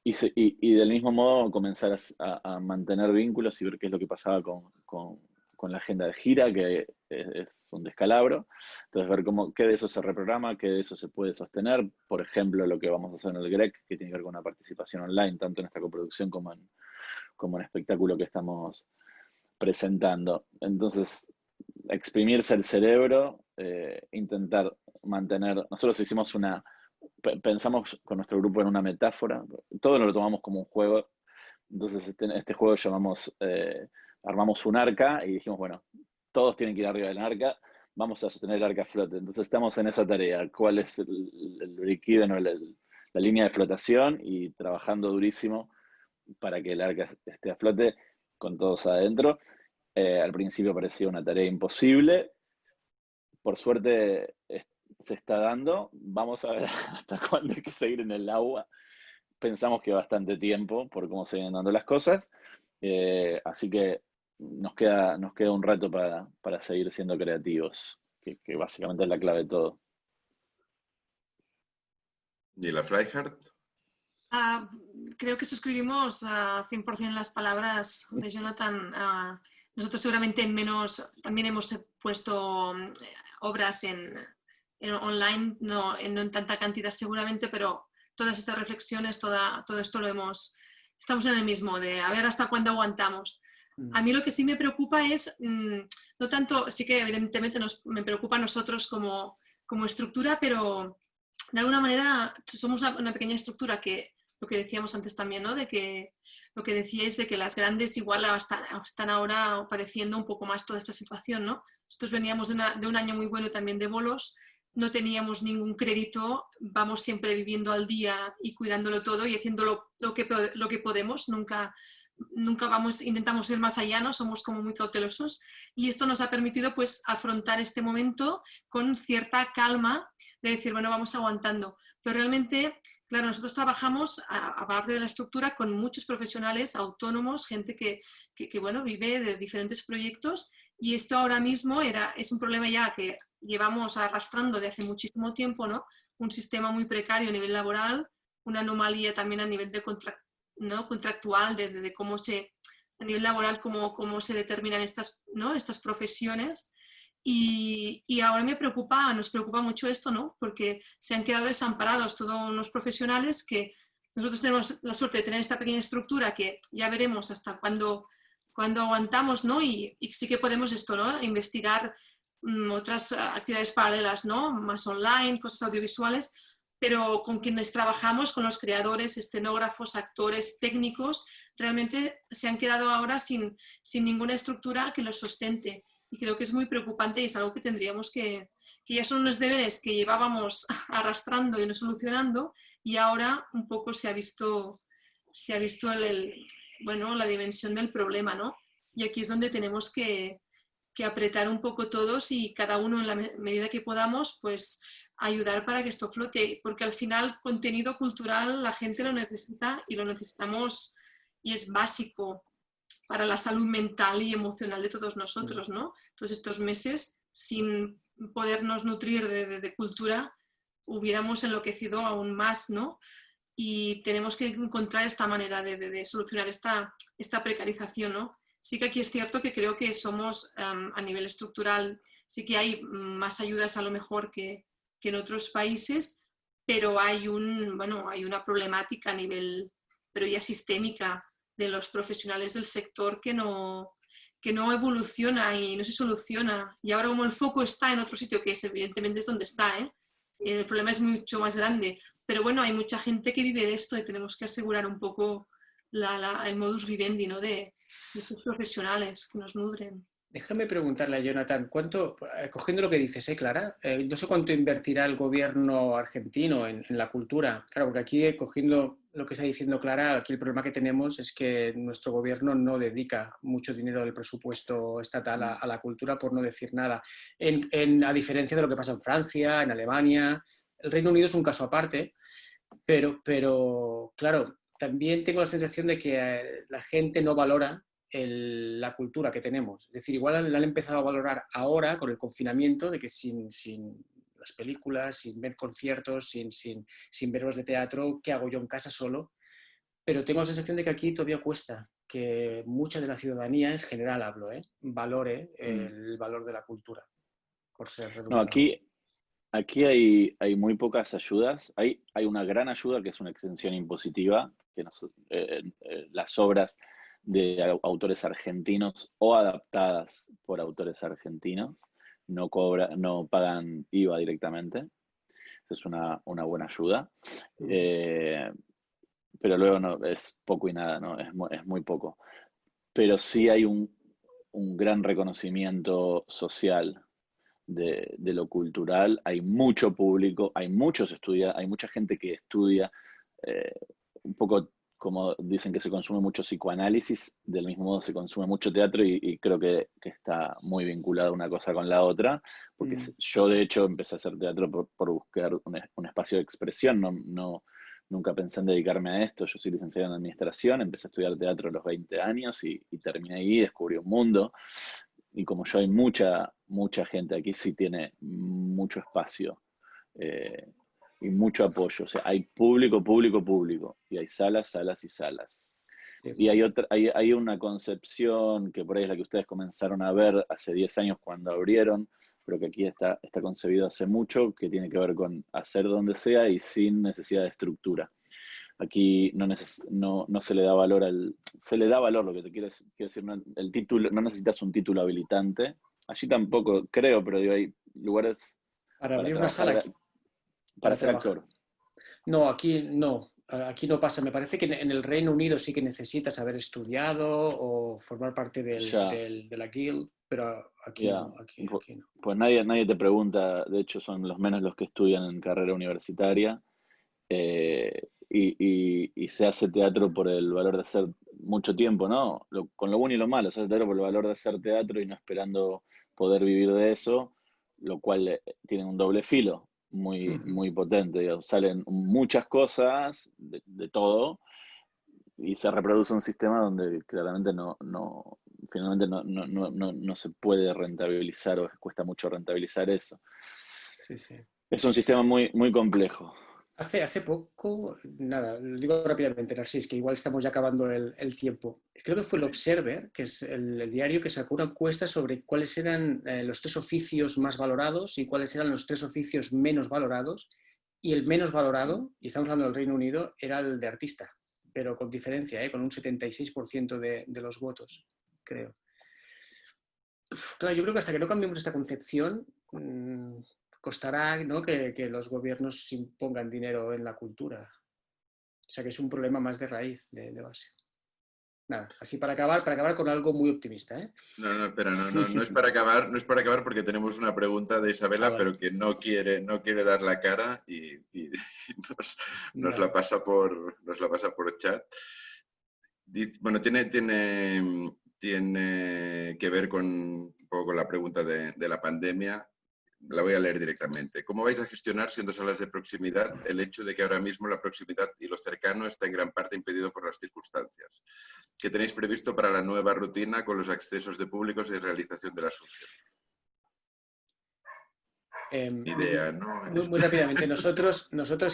Y del mismo modo comenzar a mantener vínculos y ver qué es lo que pasaba con la agenda de gira, que es un descalabro. Entonces ver qué de eso se reprograma, qué de eso se puede sostener. Por ejemplo, lo que vamos a hacer en el GREC, que tiene que ver con una participación online, tanto en esta coproducción como en espectáculo que estamos presentando. Entonces, exprimirse el cerebro, intentar mantener. Nosotros pensamos con nuestro grupo en una metáfora, todo lo tomamos como un juego. Entonces, este juego armamos un arca y dijimos, bueno, todos tienen que ir arriba del arca, vamos a sostener el arca a flote. Entonces estamos en esa tarea, cuál es el líquido, ¿no? la línea de flotación, y trabajando durísimo para que el arca esté a flote con todos adentro. Al principio parecía una tarea imposible, por suerte se está dando. Vamos a ver hasta cuándo hay que seguir en el agua. Pensamos que bastante tiempo por cómo se vienen dando las cosas, así que nos queda un rato para seguir siendo creativos, que básicamente es la clave de todo. ¿Y la Flyhard? Creo que suscribimos 100% las palabras de Jonathan. Nosotros seguramente también hemos puesto obras en online, no en tanta cantidad seguramente, pero todas estas reflexiones, todo esto estamos en el mismo, de a ver hasta cuándo aguantamos. A mí lo que sí me preocupa es, no tanto, sí que evidentemente me preocupa a nosotros como estructura, pero de alguna manera somos una pequeña estructura que, lo que decíamos antes también, ¿no? De que lo que decíais de que las grandes igual están ahora padeciendo un poco más toda esta situación, ¿no? Nosotros veníamos de un año muy bueno también de bolos, no teníamos ningún crédito, vamos siempre viviendo al día y cuidándolo todo y haciendo lo que podemos, nunca intentamos ir más allá, ¿no? Somos como muy cautelosos y esto nos ha permitido pues afrontar este momento con cierta calma de decir, bueno, vamos aguantando. Pero realmente, claro, nosotros trabajamos, aparte de la estructura, con muchos profesionales autónomos, gente que bueno, vive de diferentes proyectos y esto ahora mismo es un problema ya que llevamos arrastrando de hace muchísimo tiempo, ¿no? Un sistema muy precario a nivel laboral, una anomalía también a nivel de contractual, de cómo a nivel laboral, cómo se determinan estas profesiones. Y ahora nos preocupa mucho esto, ¿no? Porque se han quedado desamparados todos unos profesionales que nosotros tenemos la suerte de tener esta pequeña estructura que ya veremos hasta cuándo aguantamos, ¿no? Y sí que podemos esto, ¿no? Investigar otras actividades paralelas, ¿no? Más online, cosas audiovisuales, pero con quienes trabajamos, con los creadores, escenógrafos, actores, técnicos, realmente se han quedado ahora sin ninguna estructura que los sustente. Y creo que es muy preocupante y es algo que tendríamos que ya son unos deberes que llevábamos arrastrando y no solucionando y ahora un poco se ha visto bueno, la dimensión del problema, ¿no? Y aquí es donde tenemos que apretar un poco todos y cada uno en la medida que podamos, pues ayudar para que esto flote, porque al final contenido cultural la gente lo necesita y lo necesitamos y es básico para la salud mental y emocional de todos nosotros, ¿no? Entonces estos meses, sin podernos nutrir de cultura, hubiéramos enloquecido aún más, ¿no? Y tenemos que encontrar esta manera de solucionar esta precarización, ¿no? Sí que aquí es cierto que creo que somos, a nivel estructural, sí que hay más ayudas a lo mejor que en otros países, pero hay una problemática a nivel, pero ya sistémica, de los profesionales del sector que no evoluciona y no se soluciona. Y ahora como el foco está en otro sitio, que evidentemente es donde está, el problema es mucho más grande. Pero bueno, hay mucha gente que vive de esto y tenemos que asegurar un poco el modus vivendi, ¿no? de estos profesionales que nos nutren. Déjame preguntarle a Jonathan, cogiendo lo que dices, Clara, no sé cuánto invertirá el gobierno argentino en la cultura. Claro, porque aquí, cogiendo lo que está diciendo Clara, aquí el problema que tenemos es que nuestro gobierno no dedica mucho dinero del presupuesto estatal a la cultura, por no decir nada. A diferencia de lo que pasa en Francia, en Alemania, el Reino Unido es un caso aparte, pero claro, también tengo la sensación de que la gente no valora la cultura que tenemos. Es decir, igual la han empezado a valorar ahora con el confinamiento, de que sin las películas, sin ver conciertos, sin ver obras de teatro, ¿qué hago yo en casa solo? Pero tengo la sensación de que aquí todavía cuesta que mucha de la ciudadanía, en general hablo, valore el valor de la cultura, por ser redundante. No, aquí hay muy pocas ayudas. Hay una gran ayuda que es una exención impositiva, que las obras de autores argentinos o adaptadas por autores argentinos no pagan IVA directamente. Esa es una buena ayuda. Pero luego no, es poco y nada, ¿no? Es muy poco. Pero sí hay un gran reconocimiento social de lo cultural. Hay mucho público, hay mucha gente que estudia, un poco como dicen que se consume mucho psicoanálisis, del mismo modo se consume mucho teatro y creo que está muy vinculada una cosa con la otra, porque yo de hecho empecé a hacer teatro por buscar un espacio de expresión, nunca pensé en dedicarme a esto. Yo soy licenciado en administración, empecé a estudiar teatro a los 20 años y terminé ahí, descubrí un mundo. Y como yo hay mucha gente aquí, sí tiene mucho espacio y mucho apoyo. O sea, hay público, y hay salas y salas. Sí. Y hay una concepción que por ahí es la que ustedes comenzaron a ver hace 10 años cuando abrieron, pero que aquí está concebido hace mucho, que tiene que ver con hacer donde sea y sin necesidad de estructura. Aquí no se le da valor se le da valor, lo que te quiero decir, el título, no necesitas un título habilitante. Allí tampoco creo, pero digo, hay lugares Para abrir una sala aquí, para ser actor. No, aquí no pasa. Me parece que en el Reino Unido sí que necesitas haber estudiado o formar parte de la guild, pero aquí no. Aquí no. Pues nadie te pregunta, de hecho son los menos los que estudian en carrera universitaria. Y se hace teatro por el valor de hacer mucho tiempo, ¿no? Con lo bueno y lo malo, se hace teatro por el valor de hacer teatro y no esperando poder vivir de eso, lo cual tiene un doble filo muy potente. Digamos. Salen muchas cosas de todo y se reproduce un sistema donde claramente finalmente no se puede rentabilizar o cuesta mucho rentabilizar eso. Sí, sí. Es un sistema muy complejo. Hace poco, nada, lo digo rápidamente, Narcís, que igual estamos ya acabando el tiempo. Creo que fue el Observer, que es el diario que sacó una encuesta sobre cuáles eran los 3 oficios más valorados y cuáles eran los 3 oficios menos valorados. Y el menos valorado, y estamos hablando del Reino Unido, era el de artista, pero con diferencia, con un 76% de los votos, creo. Claro, yo creo que hasta que no cambiemos esta concepción, costará, ¿no?, que los gobiernos impongan dinero en la cultura. O sea que es un problema más de raíz, de base. Nada, así para acabar con algo muy optimista, ¿eh? No, espera, no es para acabar porque tenemos una pregunta de Isabela, vale. pero que no quiere dar la cara y nos la pasa por chat. Bueno, tiene que ver un poco con la pregunta de la pandemia. La voy a leer directamente. ¿Cómo vais a gestionar, siendo salas de proximidad, el hecho de que ahora mismo la proximidad y lo cercano está en gran parte impedido por las circunstancias? ¿Qué tenéis previsto para la nueva rutina con los accesos de públicos y realización de las funciones? Idea, ¿no? Muy rápidamente, nosotros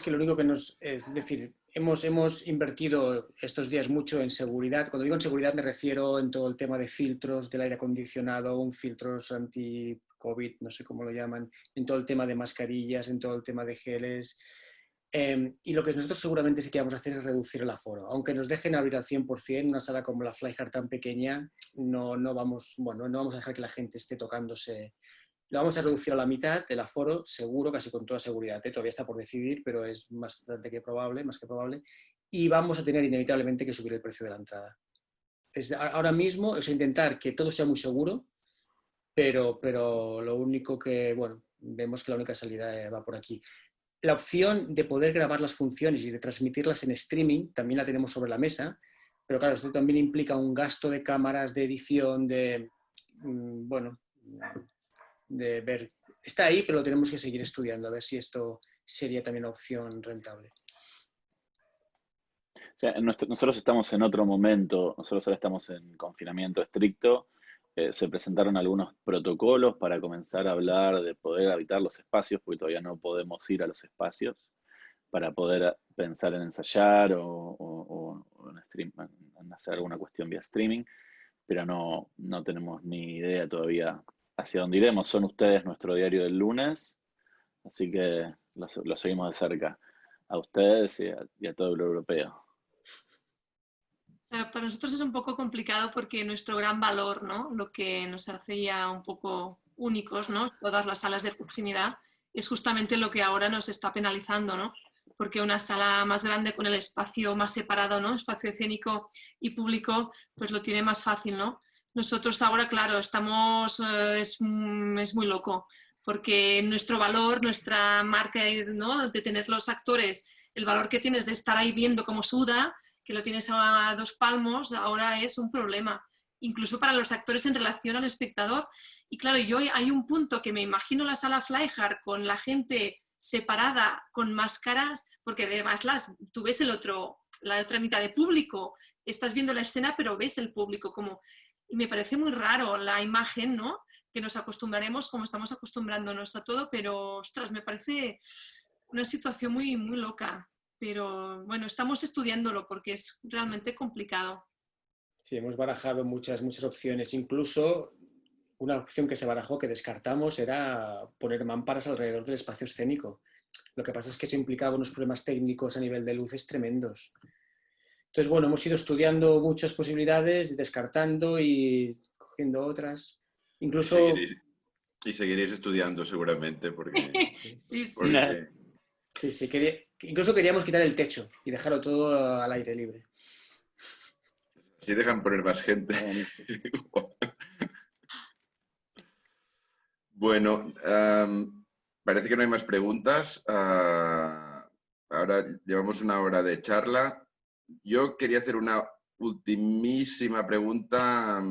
que lo único que es decir, hemos invertido estos días mucho en seguridad. Cuando digo en seguridad me refiero en todo el tema de filtros del aire acondicionado, filtros anti-COVID, no sé cómo lo llaman, en todo el tema de mascarillas, en todo el tema de geles. Y lo que nosotros seguramente sí que vamos a hacer es reducir el aforo. Aunque nos dejen abrir al 100%, una sala como la Flyhard tan pequeña, no vamos a dejar que la gente esté tocándose. Lo vamos a reducir a la mitad del aforo, seguro, casi con toda seguridad. Todavía está por decidir, pero es más que probable. Y vamos a tener inevitablemente que subir el precio de la entrada. Ahora mismo es intentar que todo sea muy seguro, pero lo único que, vemos que la única salida va por aquí. La opción de poder grabar las funciones y de transmitirlas en streaming también la tenemos sobre la mesa, pero claro, esto también implica un gasto de cámaras, de edición, de ver. Está ahí, pero lo tenemos que seguir estudiando, a ver si esto sería también una opción rentable. O sea, nosotros estamos en otro momento, nosotros ahora estamos en confinamiento estricto. Se presentaron algunos protocolos para comenzar a hablar de poder habitar los espacios, porque todavía no podemos ir a los espacios, para poder pensar en ensayar o en hacer alguna cuestión vía streaming, pero no tenemos ni idea todavía hacia dónde iremos. Son ustedes nuestro diario del lunes, así que lo seguimos de cerca a ustedes y a todo el europeo. Para nosotros es un poco complicado porque nuestro gran valor, ¿no?, lo que nos hace ya un poco únicos, ¿no?, todas las salas de proximidad, es justamente lo que ahora nos está penalizando, ¿no? Porque una sala más grande con el espacio más separado, ¿no?, espacio escénico y público, pues lo tiene más fácil, ¿no? Nosotros ahora, claro, estamos, es muy loco, porque nuestro valor, nuestra marca, ¿no?, de tener los actores, el valor que tienes de estar ahí viendo cómo suda, que lo tienes a 2 palmos, ahora es un problema, incluso para los actores en relación al espectador. Y claro, hay un punto que me imagino la sala Flyhard con la gente separada, con máscaras, porque además tú ves la otra mitad de público, estás viendo la escena pero ves el público como... Y me parece muy raro la imagen, ¿no?, que nos acostumbraremos como estamos acostumbrándonos a todo, pero ostras, me parece una situación muy loca. Pero bueno, estamos estudiándolo porque es realmente complicado. Sí, hemos barajado muchas opciones. Incluso una opción que se barajó, que descartamos, era poner mamparas alrededor del espacio escénico. Lo que pasa es que eso implicaba unos problemas técnicos a nivel de luces tremendos. Entonces, bueno, hemos ido estudiando muchas posibilidades, descartando y cogiendo otras. Incluso... Y seguiréis estudiando seguramente porque... Sí, sí. porque... Sí, incluso queríamos quitar el techo y dejarlo todo al aire libre. Así dejan poner más gente. Bueno, parece que no hay más preguntas. Ahora llevamos una hora de charla. Yo quería hacer una ultimísima pregunta,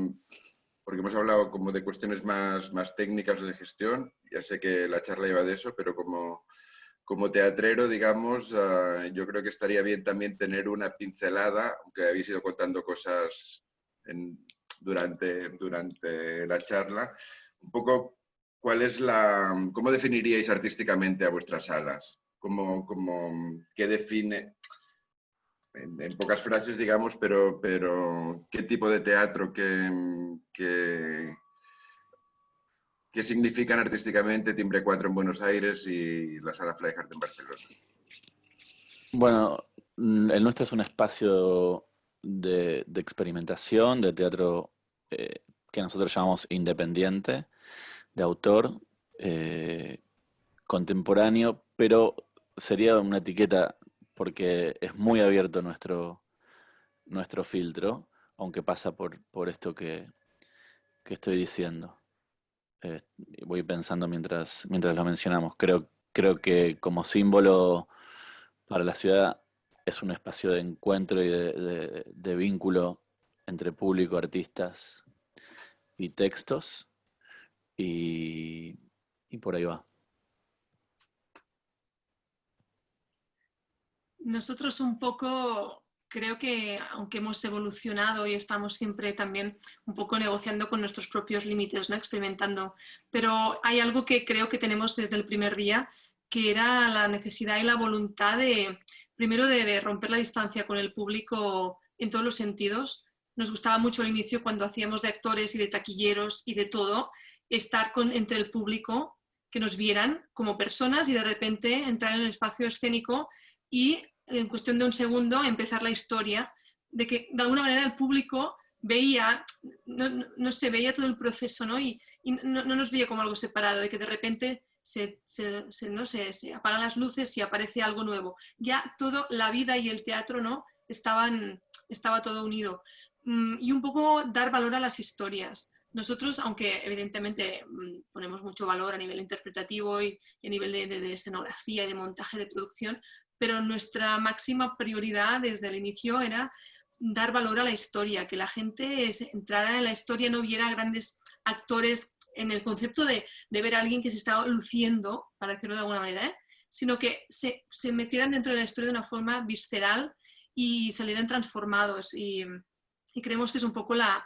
porque hemos hablado como de cuestiones más técnicas o de gestión. Ya sé que la charla iba de eso, pero como teatrero, digamos, yo creo que estaría bien también tener una pincelada, aunque habéis ido contando cosas durante la charla, un poco ¿cómo definiríais artísticamente a vuestras salas? ¿Qué define, en pocas frases, digamos, pero qué tipo de teatro, qué significan artísticamente Timbre 4 en Buenos Aires y la Sala Flyhard en Barcelona? Bueno, el nuestro es un espacio de experimentación, de teatro que nosotros llamamos independiente, de autor, contemporáneo, pero sería una etiqueta porque es muy abierto nuestro filtro, aunque pasa por esto que estoy diciendo. Voy pensando mientras lo mencionamos. Creo que como símbolo para la ciudad es un espacio de encuentro y de vínculo entre público, artistas y textos, y por ahí va. Nosotros un poco, creo que aunque hemos evolucionado y estamos siempre también un poco negociando con nuestros propios límites, ¿no? Experimentando, pero hay algo que creo que tenemos desde el primer día, que era la necesidad y la voluntad primero de romper la distancia con el público en todos los sentidos. Nos gustaba mucho al inicio cuando hacíamos de actores y de taquilleros y de todo, estar entre el público, que nos vieran como personas y de repente entrar en el espacio escénico y en cuestión de un segundo empezar la historia, de que de alguna manera el público veía, no se veía todo el proceso, ¿no? Y no nos veía como algo separado, de que de repente se apagan las luces y aparece algo nuevo. Ya todo, la vida y el teatro, ¿no? Estaba todo unido. Y un poco dar valor a las historias. Nosotros, aunque evidentemente ponemos mucho valor a nivel interpretativo y a nivel de escenografía y de montaje de producción, pero nuestra máxima prioridad desde el inicio era dar valor a la historia, que la gente entrara en la historia, no viera grandes actores en el concepto de ver a alguien que se estaba luciendo, para decirlo de alguna manera, sino que se metieran dentro de la historia de una forma visceral y salieran transformados. Y creemos que es un poco la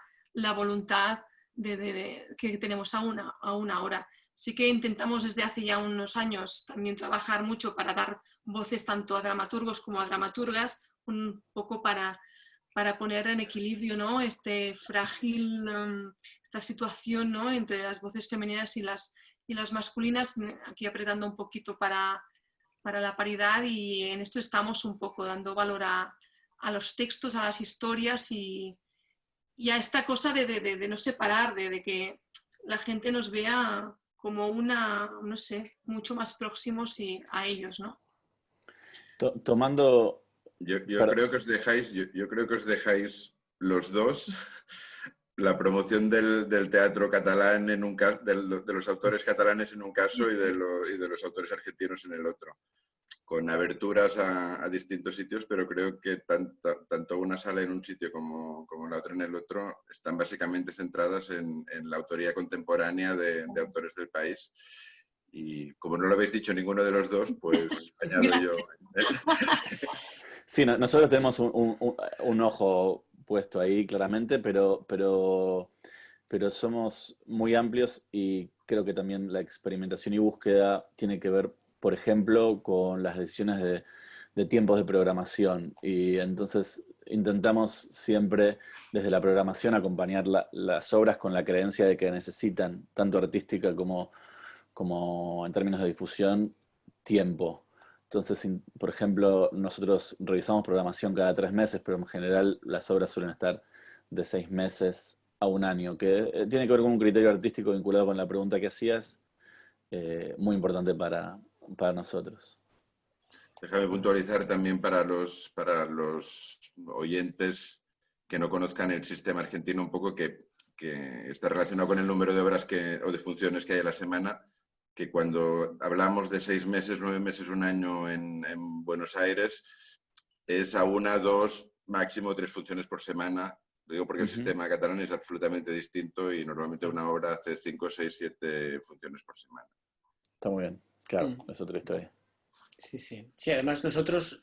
voluntad que tenemos aún ahora. Sí que intentamos desde hace ya unos años también trabajar mucho para dar voces tanto a dramaturgos como a dramaturgas, un poco para poner en equilibrio, ¿no? Esta situación, ¿no? Entre las voces femeninas y las masculinas, aquí apretando un poquito para la paridad, y en esto estamos un poco dando valor a los textos, a las historias y a esta cosa de no separar, de que la gente nos vea como no sé, mucho más próximos a ellos, ¿no? Tomando... Yo creo que os dejáis los dos la promoción del teatro catalán en un caso, de los autores catalanes en un caso y de los autores argentinos en el otro, con aberturas a distintos sitios, pero creo que tanto una sala en un sitio como la otra en el otro están básicamente centradas en la autoría contemporánea de autores del país. Y como no lo habéis dicho ninguno de los dos, pues añado yo. Sí, nosotros tenemos un ojo puesto ahí claramente, pero somos muy amplios, y creo que también la experimentación y búsqueda tiene que ver, por ejemplo, con las decisiones de tiempos de programación. Y entonces intentamos siempre desde la programación acompañar las obras con la creencia de que necesitan, tanto artística como en términos de difusión, tiempo. Entonces, por ejemplo, nosotros revisamos programación cada 3 meses, pero en general las obras suelen estar de 6 meses a 1 año, que tiene que ver con un criterio artístico vinculado con la pregunta que hacías, muy importante para nosotros. Déjame puntualizar también para los oyentes que no conozcan el sistema argentino un poco, que está relacionado con el número de obras o de funciones que hay a la semana, que cuando hablamos de 6 meses, 9 meses, 1 año en Buenos Aires, es a 1, 2, máximo 3 funciones por semana. Lo digo porque el sistema catalán es absolutamente distinto y normalmente una obra hace 5, 6, 7 funciones por semana. Está muy bien, claro, es otra historia. Sí, sí. Sí, además nosotros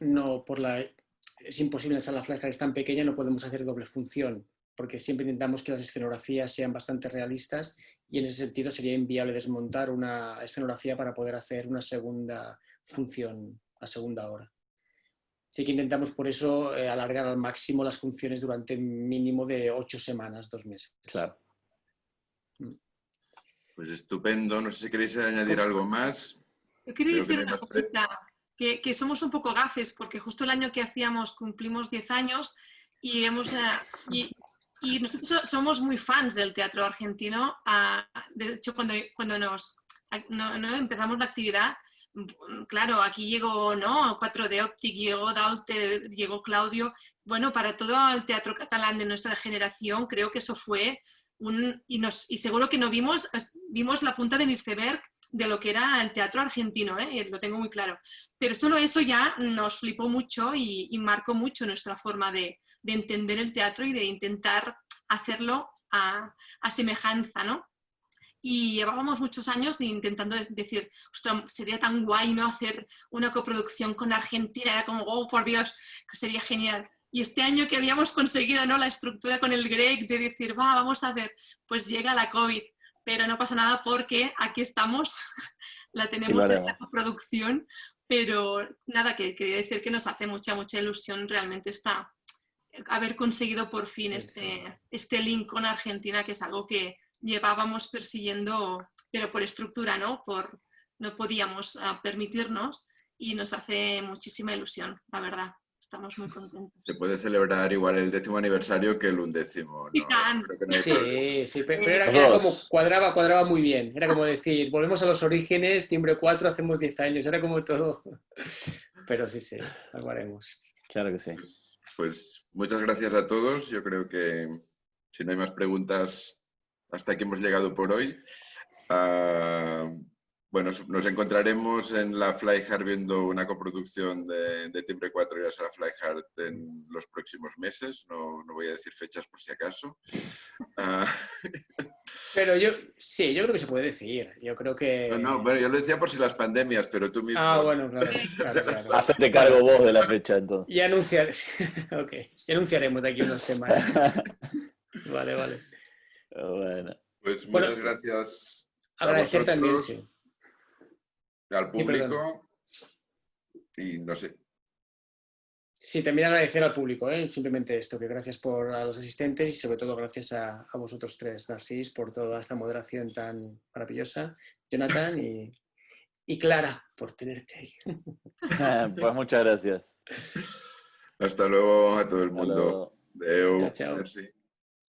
es imposible en Sala Flaihard, es tan pequeña, no podemos hacer doble función, porque siempre intentamos que las escenografías sean bastante realistas y en ese sentido sería inviable desmontar una escenografía para poder hacer una segunda función a segunda hora. Sí que intentamos por eso alargar al máximo las funciones durante mínimo de 8 semanas, 2 meses. Claro. Pues estupendo. No sé si queréis añadir algo más. Yo quería decir una cosita, que somos un poco gafes, porque justo el año que hacíamos cumplimos 10 años y y nosotros somos muy fans del teatro argentino. De hecho, cuando empezamos la actividad, claro, aquí llegó 4D Optic, llegó Daute, llegó Claudio. Bueno, para todo el teatro catalán de nuestra generación, creo que eso fue y seguro que no vimos la punta del iceberg de lo que era el teatro argentino, lo tengo muy claro. Pero solo eso ya nos flipó mucho y marcó mucho nuestra forma de entender el teatro y de intentar hacerlo a semejanza, ¿no? Y llevábamos muchos años intentando decir, ostras, sería tan guay, ¿no? Hacer una coproducción con Argentina, era como, oh, por Dios, que sería genial. Y este año que habíamos conseguido, ¿no?, la estructura con el Greg de decir, vamos a hacer, pues llega la COVID, pero no pasa nada porque aquí estamos, la tenemos esta coproducción, pero nada, que quería decir que nos hace mucha ilusión realmente haber conseguido por fin este link con Argentina, que es algo que llevábamos persiguiendo, pero por estructura, ¿no? No podíamos permitirnos y nos hace muchísima ilusión, la verdad. Estamos muy contentos. Se puede celebrar igual el 10º aniversario que el 11º, ¿no? Sí, pero era como cuadraba muy bien. Era como decir, volvemos a los orígenes, timbre 4, hacemos 10 años. Era como todo. Pero sí, algo haremos. Claro que sí. Pues muchas gracias a todos. Yo creo que si no hay más preguntas, hasta aquí hemos llegado por hoy. Bueno, nos encontraremos en la Flaihard viendo una coproducción de Timbre 4 y la Sala Flaihard en los próximos meses. No voy a decir fechas por si acaso. Pero yo creo que se puede decir. Yo creo que... Bueno, yo lo decía por si las pandemias, pero tú mismo... Bueno, claro. Hacete cargo vos de la fecha, entonces. Ya anunciaremos de aquí unas semanas. Vale. Bueno. Pues muchas gracias. Agradecer también, sí. Al público y no sé. Sí, también agradecer al público, simplemente esto, que gracias a los asistentes y sobre todo gracias a vosotros tres, Narcís, por toda esta moderación tan maravillosa, Jonathan y Clara, por tenerte ahí. Pues muchas gracias. Hasta luego a todo el mundo. Hasta luego. Adeu. Chao. Merci.